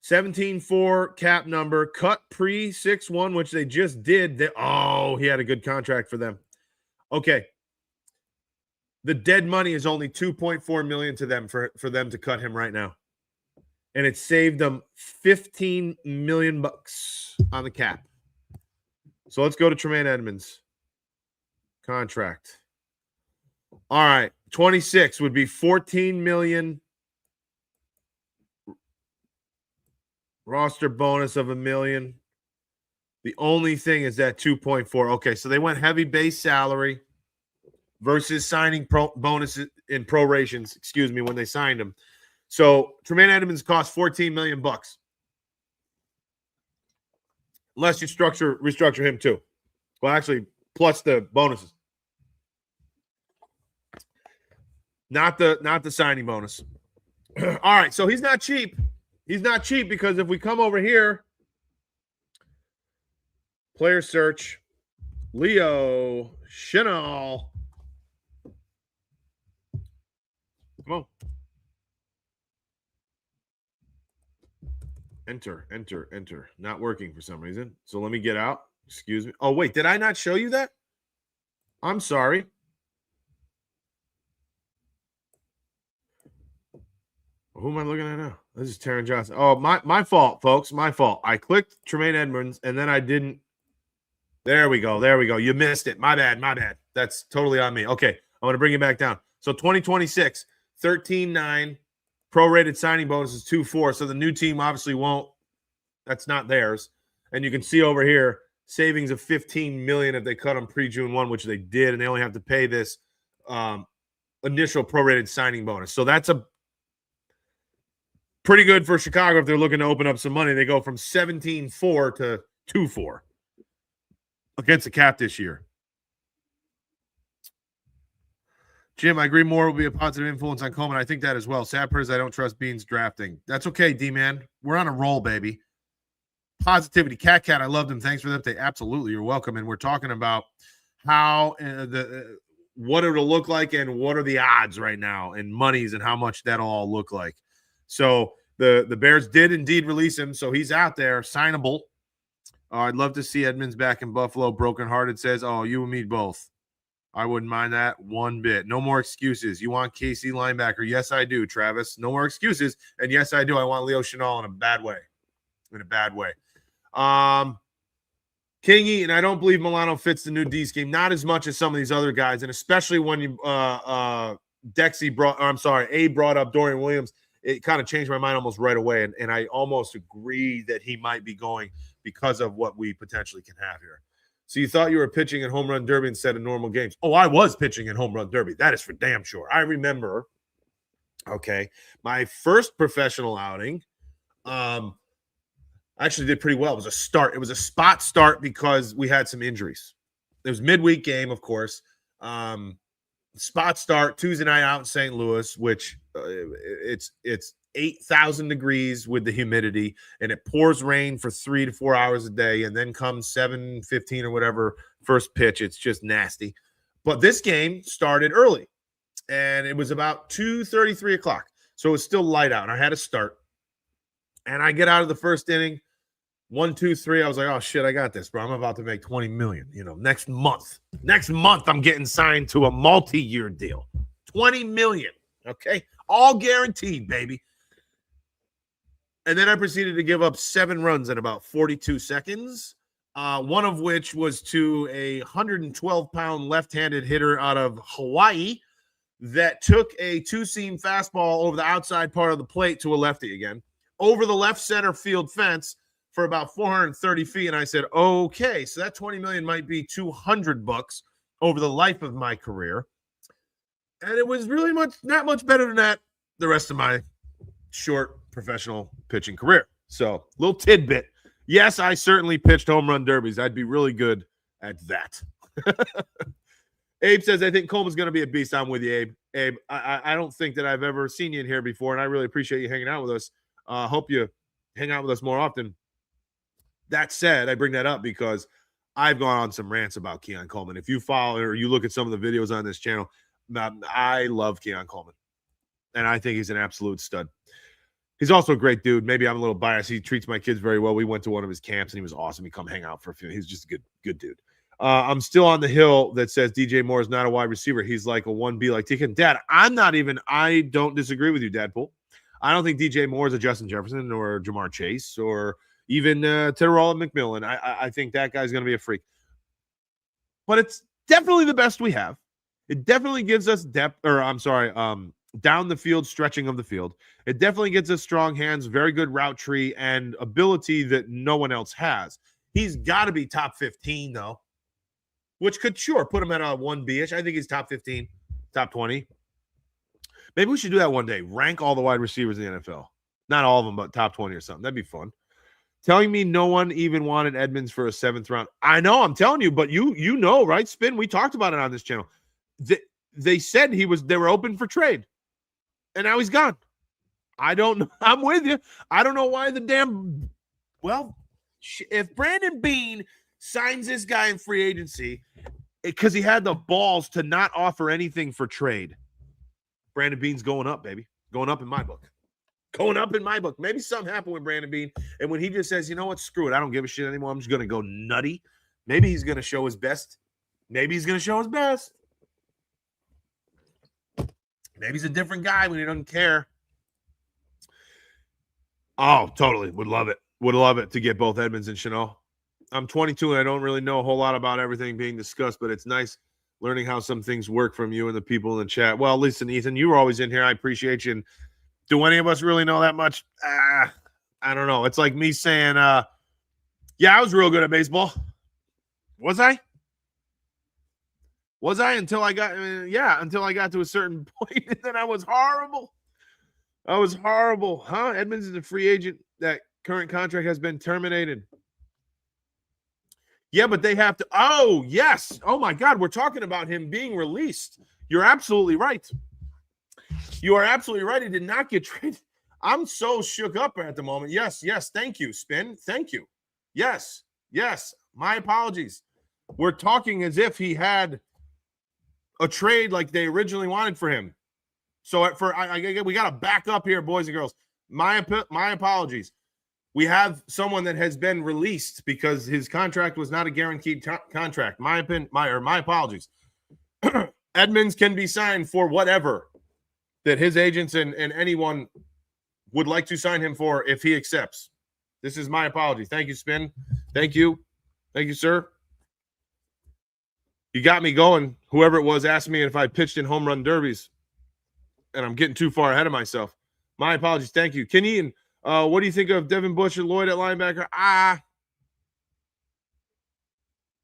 17.4 cap number. Cut pre 6-1, which they just did. He had a good contract for them. Okay. The dead money is only $2.4 million to them for them to cut him right now. And it saved them $15 million on the cap. So let's go to Tremaine Edmonds. Contract. All right. 26 would be $14 million. Roster bonus of $1 million. The only thing is that 2.4. Okay, so they went heavy base salary versus signing bonuses in prorations, when they signed him. So Tremaine Edmonds cost $14 million. Unless you restructure him too. Well, actually, plus the bonuses. Not the signing bonus. All right, so he's not cheap. He's not cheap because if we come over here, player search, Leo Chenal. Come on. Enter. Not working for some reason. So let me get out. Excuse me. Oh, wait. Did I not show you that? I'm sorry. Who am I looking at now? This is Taron Johnson. Oh, my fault, folks. My fault. I clicked Tremaine Edmonds, and then I didn't. There we go. You missed it. My bad. That's totally on me. Okay. I'm going to bring it back down. So 2026, 13.9. Prorated signing bonus is 2.4. So the new team obviously won't. That's not theirs. And you can see over here, savings of $15 million if they cut them pre-June 1, which they did, and they only have to pay this initial prorated signing bonus. So that's a pretty good for Chicago if they're looking to open up some money. They go from 17.4 to 2.4 against the cap this year. Jim, I agree Moore will be a positive influence on Coleman. I think that as well. Sappers, I don't trust Beans drafting. That's okay, D-Man. We're on a roll, baby. Positivity. Cat, I loved him. Thanks for the update. Absolutely. You're welcome. And we're talking about how what it'll look like and what are the odds right now and monies and how much that'll all look like. So the Bears did indeed release him. So he's out there, signable. I'd love to see Edmonds back in Buffalo. Brokenhearted says, you and me both. I wouldn't mind that one bit. No more excuses. You want KC linebacker? Yes, I do, Travis. No more excuses. And yes, I do. I want Leo Chenal in a bad way. Kingy, and I don't believe Milano fits the new D scheme. Not as much as some of these other guys, and especially when you A brought up Dorian Williams. It kind of changed my mind almost right away, and I almost agree that he might be going because of what we potentially can have here. So you thought you were pitching in Home Run Derby instead of normal games. Oh, I was pitching in Home Run Derby. That is for damn sure. I remember, my first professional outing actually did pretty well. It was a start. It was a spot start because we had some injuries. It was midweek game, of course. Spot start, Tuesday night out in St. Louis, which it's 8,000 degrees with the humidity, and it pours rain for 3 to 4 hours a day, and then comes 7:15 or whatever first pitch. It's just nasty. But this game started early, and it was about 2:30, 3 o'clock. So it was still light out, and I had to start. And I get out of the first inning, 1, 2, 3. I was like, oh, shit, I got this, bro. I'm about to make $20 million, next month. Next month, I'm getting signed to a multi-year deal. $20 million, okay? All guaranteed, baby. And then I proceeded to give up 7 runs in about 42 seconds, one of which was to a 112-pound left-handed hitter out of Hawaii that took a two-seam fastball over the outside part of the plate to a lefty again, over the left center field fence for about 430 feet. And I said, okay, so that $20 million might be $200 over the life of my career. And it was really not much better than that the rest of my short professional pitching career. So, little tidbit. Yes, I certainly pitched home run derbies. I'd be really good at that. Abe says, I think Coleman's going to be a beast. I'm with you, Abe. Abe, I don't think that I've ever seen you in here before, and I really appreciate you hanging out with us. Hope you hang out with us more often. That said, I bring that up because I've gone on some rants about Keon Coleman. If you follow or you look at some of the videos on this channel, I love Keon Coleman, and I think he's an absolute stud. He's also a great dude. Maybe I'm a little biased. He treats my kids very well. We went to one of his camps, and he was awesome. He come hang out for a few. He's just a good dude. I'm still on the hill that says DJ Moore is not a wide receiver. He's like a 1B like Ticken. Dad, I don't disagree with you, Dadpool. I don't think DJ Moore is a Justin Jefferson or Jamar Chase or even Taron McMillan. I think that guy's going to be a freak. But it's definitely the best we have. It definitely gives us depth, down the field, stretching of the field. It definitely gets us strong hands, very good route tree, and ability that no one else has. He's got to be top 15, though, which could sure put him at a 1B-ish. I think he's top 15, top 20. Maybe we should do that one day. Rank all the wide receivers in the NFL. Not all of them, but top 20 or something. That'd be fun. Telling me no one even wanted Edmonds for a 7th round. I know, I'm telling you, but you know, right, Spin? We talked about it on this channel. They said they were open for trade. And now he's gone. I don't know. I'm with you. I don't know why if Brandon Beane signs this guy in free agency because he had the balls to not offer anything for trade, Brandon Beane's going up, baby. Going up in my book. Going up in my book. Maybe something happened with Brandon Beane, and when he just says, you know what, screw it, I don't give a shit anymore, I'm just going to go nutty. Maybe he's going to show his best. Maybe he's a different guy when he doesn't care. Oh, totally. Would love it. Would love it to get both Edmonds and Chanel. I'm 22 and I don't really know a whole lot about everything being discussed, but it's nice learning how some things work from you and the people in the chat. Well, listen, Ethan, you were always in here. I appreciate you. And do any of us really know that much? I don't know. It's like me saying, yeah, I was real good at baseball. Was I? Was I until I got to a certain point, and then I was horrible. Huh? Edmonds is a free agent. That current contract has been terminated. Yeah, but they have to. Oh, yes. Oh, my God. We're talking about him being released. You're absolutely right. You are absolutely right. He did not get traded. I'm so shook up at the moment. Yes. Thank you, Spin. Thank you. Yes. My apologies. We're talking as if he had a trade like they originally wanted for him. So we got to back up here, boys and girls. My apologies. We have someone that has been released because his contract was not a guaranteed contract. My apologies. Edmonds can be signed for whatever that his agents and anyone would like to sign him for if he accepts. This is my apology. Thank you, Spin. Thank you, sir. You got me going. Whoever it was asked me if I pitched in home run derbies, and I'm getting too far ahead of myself. My apologies. Thank you. Kenny, what do you think of Devin Bush and Lloyd at linebacker?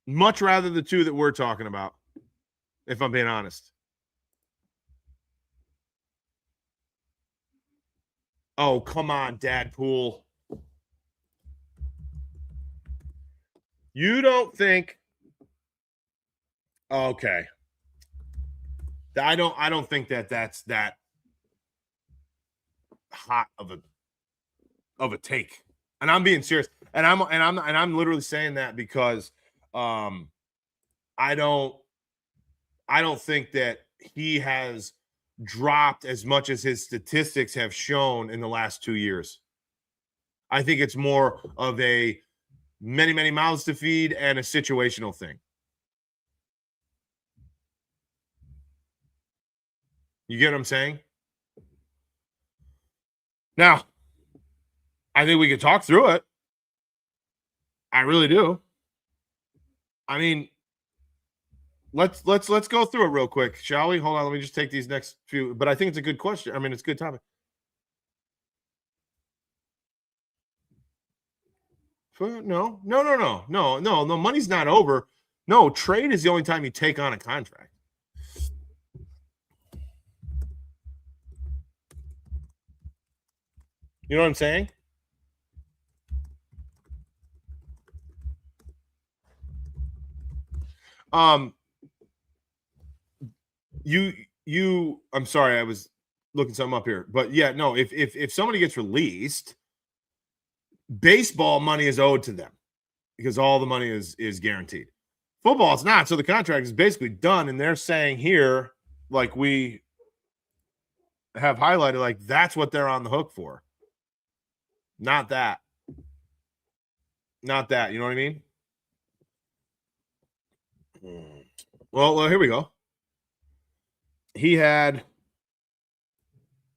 Much rather the two that we're talking about, if I'm being honest. Oh, come on, Dadpool. You don't think... Okay. I don't think that's that hot of a take. And I'm being serious. And I'm literally saying that because I don't think that he has dropped as much as his statistics have shown in the last 2 years. I think it's more of a many mouths to feed and a situational thing. You get what I'm saying? Now, I think we could talk through it. I really do. I mean, let's go through it real quick, shall we? Hold on, let me just take these next few. But I think it's a good question. I mean, it's a good topic. No. Money's not over. No, trade is the only time you take on a contract. You know what I'm saying? I'm sorry, I was looking something up here. But yeah, no, if somebody gets released, baseball money is owed to them because all the money is guaranteed. Football is not. So the contract is basically done. And they're saying here, like we have highlighted, like that's what they're on the hook for. Not that. Not that. You know what I mean? Well, here we go. He had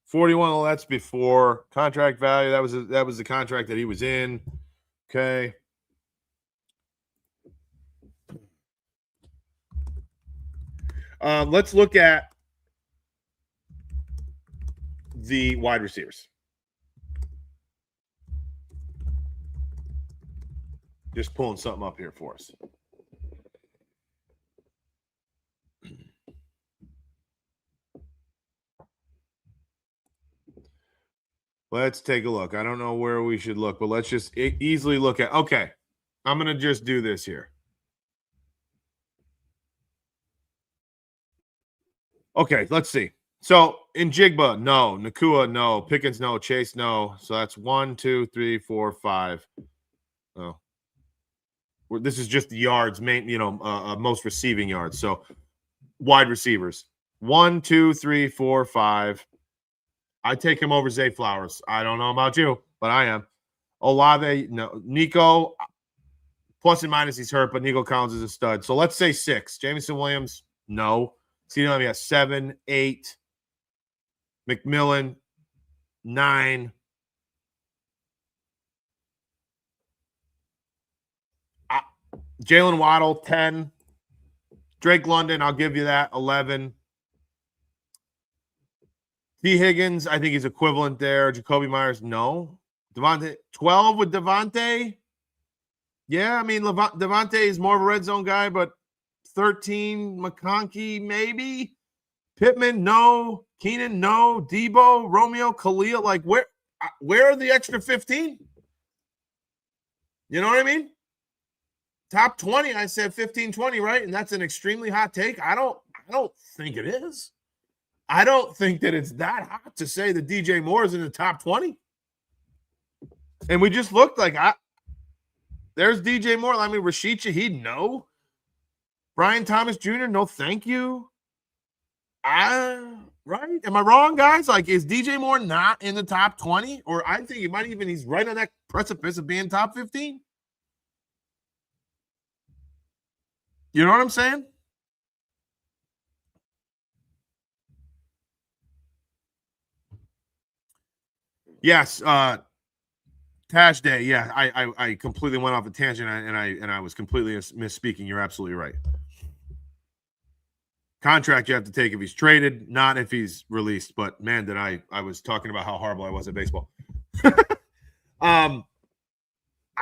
41. Well, that's before contract value. That was the contract that he was in. Okay. Let's look at the wide receivers. Just pulling something up here for us. Let's take a look. I don't know where we should look, but let's just easily look at. Okay, I'm going to just do this here. Okay, let's see. So in Jigba, no. Nakua, no. Pickens, no. Chase, no. So that's 1, 2, 3, 4, 5. Oh, this is just the yards, most receiving yards. So wide receivers, 1, 2, 3, 4, 5. I take him over Zay Flowers. I don't know about you, but I am. Olave, no. Nico, plus and minus, he's hurt, but Nico Collins is a stud. So let's say 6. Jameson Williams, no. CeeDee Lamb, 7, 8. McMillan, 9. Jalen Waddle, 10. Drake London, I'll give you that, 11. T. Higgins, I think he's equivalent there. Jacoby Myers, no. Devontae, 12 with Devontae. Yeah, I mean, Devontae is more of a red zone guy, but 13, McConkey, maybe. Pittman, no. Keenan, no. Debo, Romeo, Khalil, like where are the extra 15? You know what I mean? Top 20, I said 15, 20, right? And that's an extremely hot take. I don't think it is. I don't think that it's that hot to say that DJ Moore is in the top 20. And we just looked like there's DJ Moore. I mean, Rashid Shaheed, no. Brian Thomas Jr., no thank you. Right? Am I wrong, guys? Like, is DJ Moore not in the top 20? Or I think he's right on that precipice of being top 15. You know what I'm saying? Yes, Tash Day. Yeah, I completely went off a tangent and I was completely misspeaking. You're absolutely right. Contract you have to take if he's traded, not if he's released. But man, did I was talking about how horrible I was at baseball. I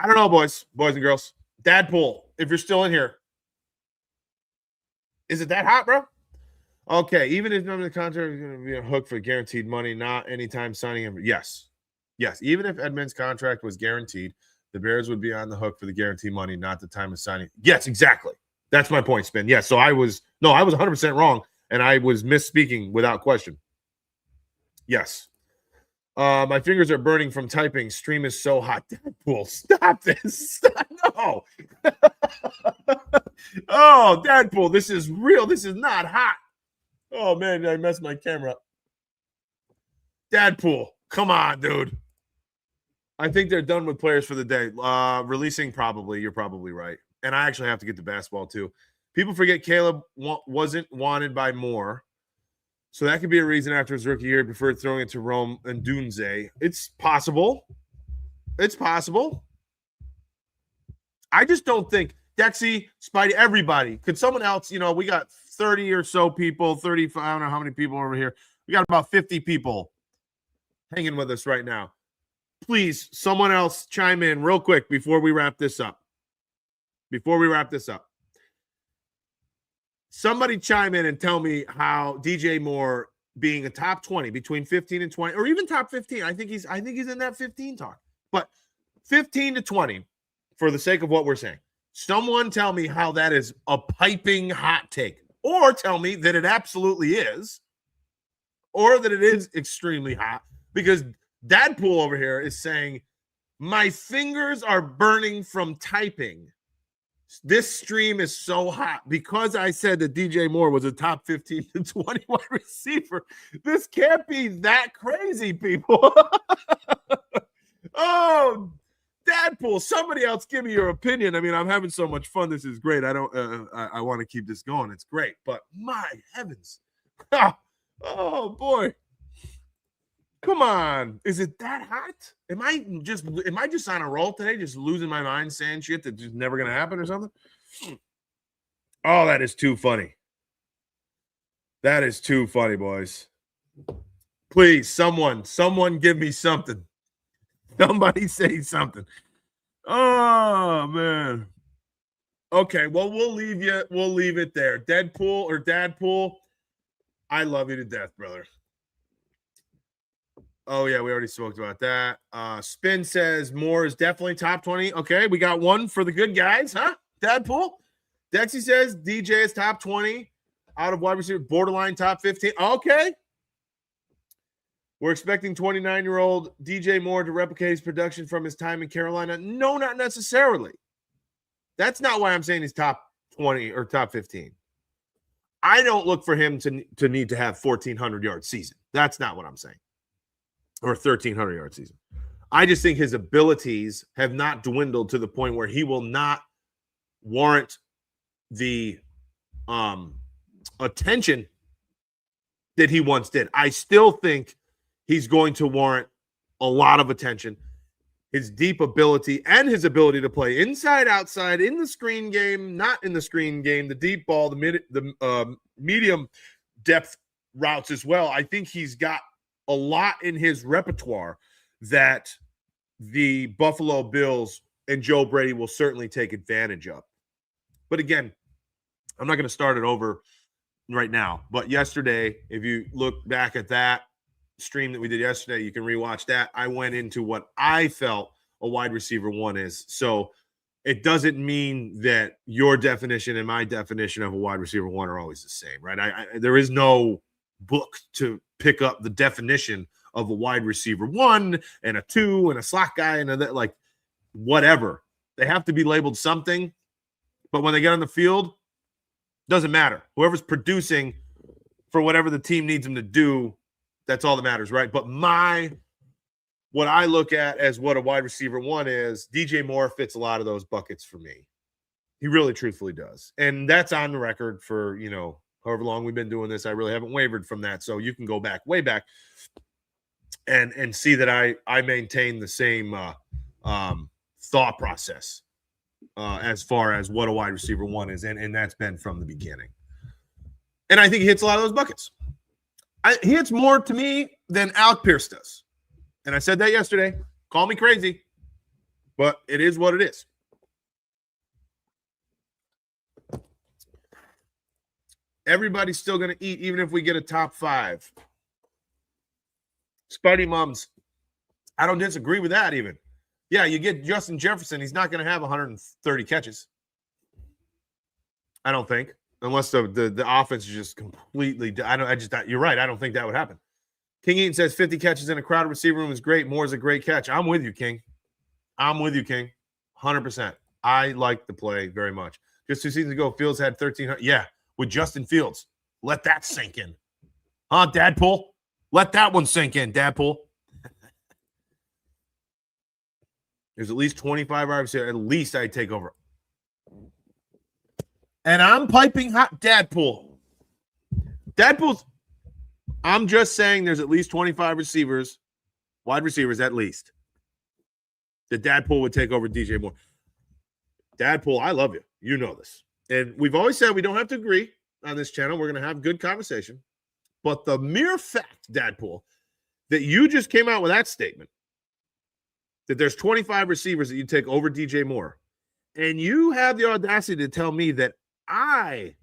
don't know, boys and girls. Dadpool, if you're still in here, is it that hot, bro? Okay, even if none of the contract is going to be a hook for guaranteed money, not anytime signing him. Yes. Even if Edmonds' contract was guaranteed, the Bears would be on the hook for the guaranteed money, not the time of signing. Yes, exactly. That's my point, Spin. Yes, so I was 100% wrong, and I was misspeaking without question. Yes. My fingers are burning from typing. Stream is so hot. Deadpool, stop this. No. Oh, Deadpool, this is real. This is not hot. Oh, man, I messed my camera up. Deadpool, come on, dude. I think they're done with players for the day. Releasing, probably. You're probably right. And I actually have to get to basketball, too. People forget Caleb wasn't wanted by Moore. So that could be a reason after his rookie year he preferred throwing it to Rome and Dunze. It's possible. It's possible. I just don't think Dexy, Spidey, everybody. Could someone else, we got 30 or so people, 35, I don't know how many people over here. We got about 50 people hanging with us right now. Please, someone else chime in real quick before we wrap this up. Somebody chime in and tell me how DJ Moore being a top 20 between 15 and 20, or even top 15. I think he's in that 15 talk. But 15 to 20, for the sake of what we're saying. Someone tell me how that is a piping hot take. or tell me that it absolutely is, or that it is extremely hot, because Dadpool over here is saying, my fingers are burning from typing. This stream is so hot because I said that DJ Moore was a top 15 to 20 wide receiver. This can't be that crazy, people. Oh, Dadpool, somebody else give me your opinion. I mean, I'm having so much fun. This is great. I want to keep this going. It's great, but my heavens. Oh boy. Come on. Is it that hot? Am I just on a roll today, just losing my mind saying shit that's just never going to happen or something? Oh, that is too funny. That is too funny, boys. Please, someone give me something. Somebody say something. Oh, man. Okay, well, we'll leave it there. Deadpool or Dadpool, I love you to death, brother. Oh, yeah, we already spoke about that. Spin says Moore is definitely top 20. Okay, we got one for the good guys, huh? Dadpool. Dexy says DJ is top 20 out of wide receiver, borderline top 15. Okay. We're expecting 29-year-old DJ Moore to replicate his production from his time in Carolina. No, not necessarily. That's not why I'm saying he's top 20 or top 15. I don't look for him to need to have 1,400-yard season. That's not what I'm saying. Or 1,300-yard season. I just think his abilities have not dwindled to the point where he will not warrant the attention that he once did. I still think he's going to warrant a lot of attention. His deep ability and his ability to play inside, outside, in the screen game, not in the screen game, the deep ball, the medium depth routes as well. I think he's got a lot in his repertoire that the Buffalo Bills and Joe Brady will certainly take advantage of. But again, I'm not going to start it over right now. But yesterday, if you look back at that stream that we did yesterday, you can rewatch that. I went into what I felt a wide receiver one is. So it doesn't mean that your definition and my definition of a wide receiver one are always the same, right? There is no book to pick up the definition of a wide receiver one and a two and a slot guy and a, like whatever. They have to be labeled something, but when they get on the field, doesn't matter. Whoever's producing for whatever the team needs them to do, that's all that matters, right? But what I look at as what a wide receiver one is, DJ Moore fits a lot of those buckets for me. He really truthfully does. And that's on the record for, however long we've been doing this. I really haven't wavered from that. So you can go back, way back, and see that I maintain the same thought process as far as what a wide receiver one is. And that's been from the beginning. And I think he hits a lot of those buckets. He hits more to me than Alec Pierce does. And I said that yesterday. Call me crazy, but it is what it is. Everybody's still going to eat, even if we get a top 5. Spidey Mums, I don't disagree with that even. Yeah, you get Justin Jefferson. He's not going to have 130 catches. I don't think. Unless the offense is just completely – you're right. I don't think that would happen. King Eaton says 50 catches in a crowded receiver room is great. Moore's a great catch. I'm with you, King. 100%. I like the play very much. Just 2 seasons ago, Fields had 1,300. Yeah, with Justin Fields. Let that sink in. Huh, Dadpool? Let that one sink in, Dadpool. There's at least 25 hours here. At least I'd take over. And I'm piping hot. Dadpool. I'm just saying there's at least 25 receivers, wide receivers at least, that Dadpool would take over DJ Moore. Dadpool, I love you. You know this. And we've always said we don't have to agree on this channel. We're going to have good conversation. But the mere fact, Dadpool, that you just came out with that statement, that there's 25 receivers that you take over DJ Moore, and you have the audacity to tell me that I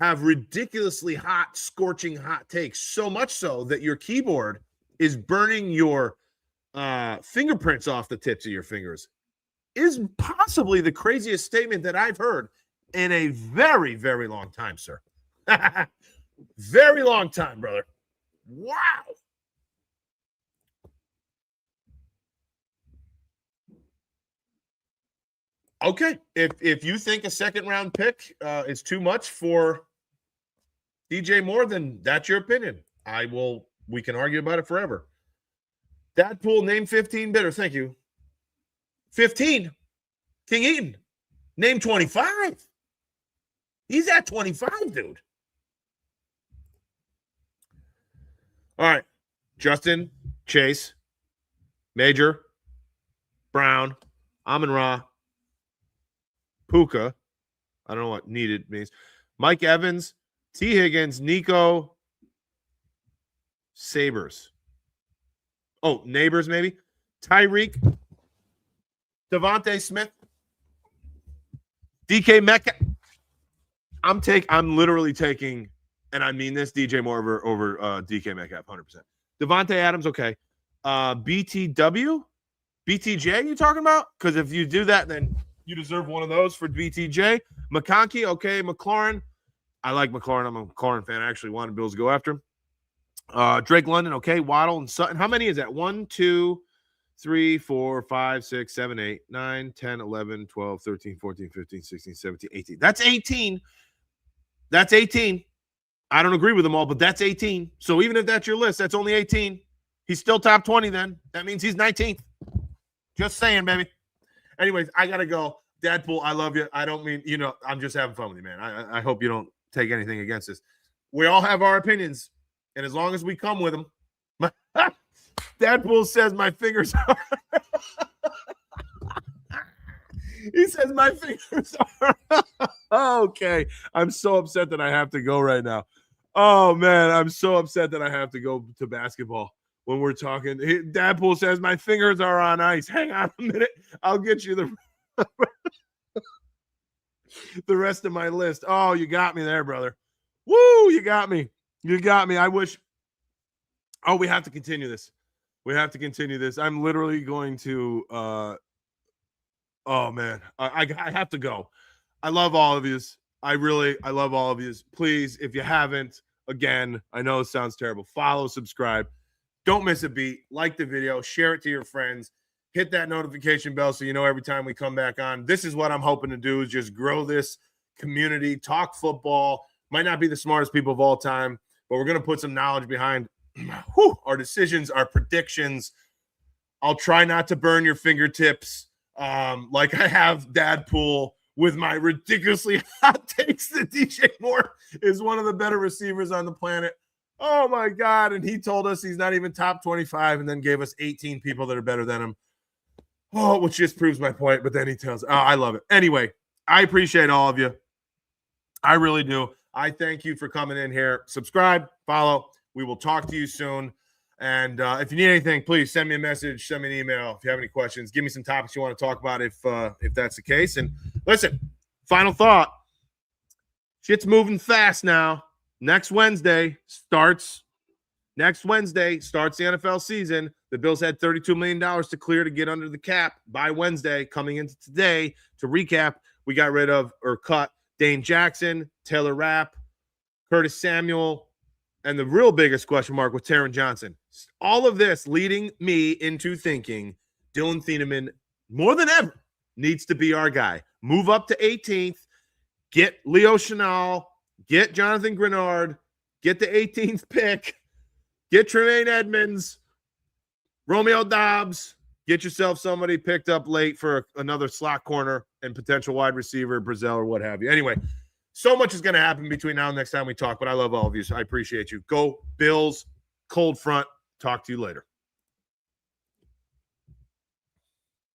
have ridiculously hot, scorching hot takes, so much so that your keyboard is burning your fingerprints off the tips of your fingers, is possibly the craziest statement that I've heard in a very, very long time, sir. Very long time, brother. Wow. Okay. If you think a second round pick is too much for DJ Moore, then that's your opinion. We can argue about it forever. Dadpool, name 15 better. Thank you. 15. King Eaton, name 25. He's at 25, dude. All right. Justin, Chase, Major, Brown, Amon-Ra, Puka. I don't know what needed means. Mike Evans, T. Higgins, Nico, Sabres. Oh, Neighbors maybe. Tyreek, Devontae Smith, DK Metcalf. I'm literally taking, and I mean this, DJ Moore over DK Metcalf, 100%. Devontae Adams, okay. BTW? BTJ you talking about? Because if you do that, then you deserve one of those for BTJ. McConkey, okay. McLaurin. I like McLaurin. I'm a McLaurin fan. I actually wanted Bills to go after him. Drake London, okay. Waddle and Sutton. How many is that? 1, 2, 3, 4, 5, 6, 7, 8, 9, 10, 11, 12, 13, 14, 15, 16, 17, 18. That's 18. That's 18. I don't agree with them all, but that's 18. So even if that's your list, that's only 18. He's still top 20 then. That means he's 19th. Just saying, baby. Anyways, I got to go. Dadpool, I love you. I don't mean, I'm just having fun with you, man. I hope you don't take anything against this. We all have our opinions, and as long as we come with them. Dadpool says my fingers are. He says my fingers are. Okay. I'm so upset that I have to go right now. Oh, man. I'm so upset that I have to go to basketball when we're talking. Dadpool says my fingers are on ice. Hang on a minute. I'll get you the rest of my list. Oh, you got me there, brother. Woo, you got me. You got me. I wish. Oh, we have to continue this. We have to continue this. I'm literally going to oh man, I have to go. I love all of you. I love all of you. Please, if you haven't, again, I know it sounds terrible. Follow, subscribe. Don't miss a beat. Like the video, share it to your friends. Hit that notification bell so you know every time we come back on. This is what I'm hoping to do, is just grow this community, talk football. Might not be the smartest people of all time, but we're going to put some knowledge behind our decisions, our predictions. I'll try not to burn your fingertips like I have Dadpool with my ridiculously hot takes that DJ Moore is one of the better receivers on the planet. Oh, my God. And he told us he's not even top 25 and then gave us 18 people that are better than him. Oh, which just proves my point. But then he tells, I love it. Anyway, I appreciate all of you. I really do. I thank you for coming in here. Subscribe, follow. We will talk to you soon. And if you need anything, please send me a message, send me an email. If you have any questions, give me some topics you want to talk about if that's the case. And listen, final thought. Shit's moving fast now. Next Wednesday starts the NFL season. The Bills had $32 million to clear to get under the cap by Wednesday. Coming into today, to recap, we got rid of or cut Dane Jackson, Taylor Rapp, Curtis Samuel, and the real biggest question mark with Taron Johnson. All of this leading me into thinking Dylan Thieneman, more than ever, needs to be our guy. Move up to 18th, get Leo Chenal, get Jonathan Grenard, get the 18th pick, get Tremaine Edmonds, Romeo Dobbs, get yourself somebody picked up late for another slot corner and potential wide receiver, Brazil or what have you. Anyway, so much is going to happen between now and next time we talk, but I love all of you, so I appreciate you. Go Bills, cold front. Talk to you later.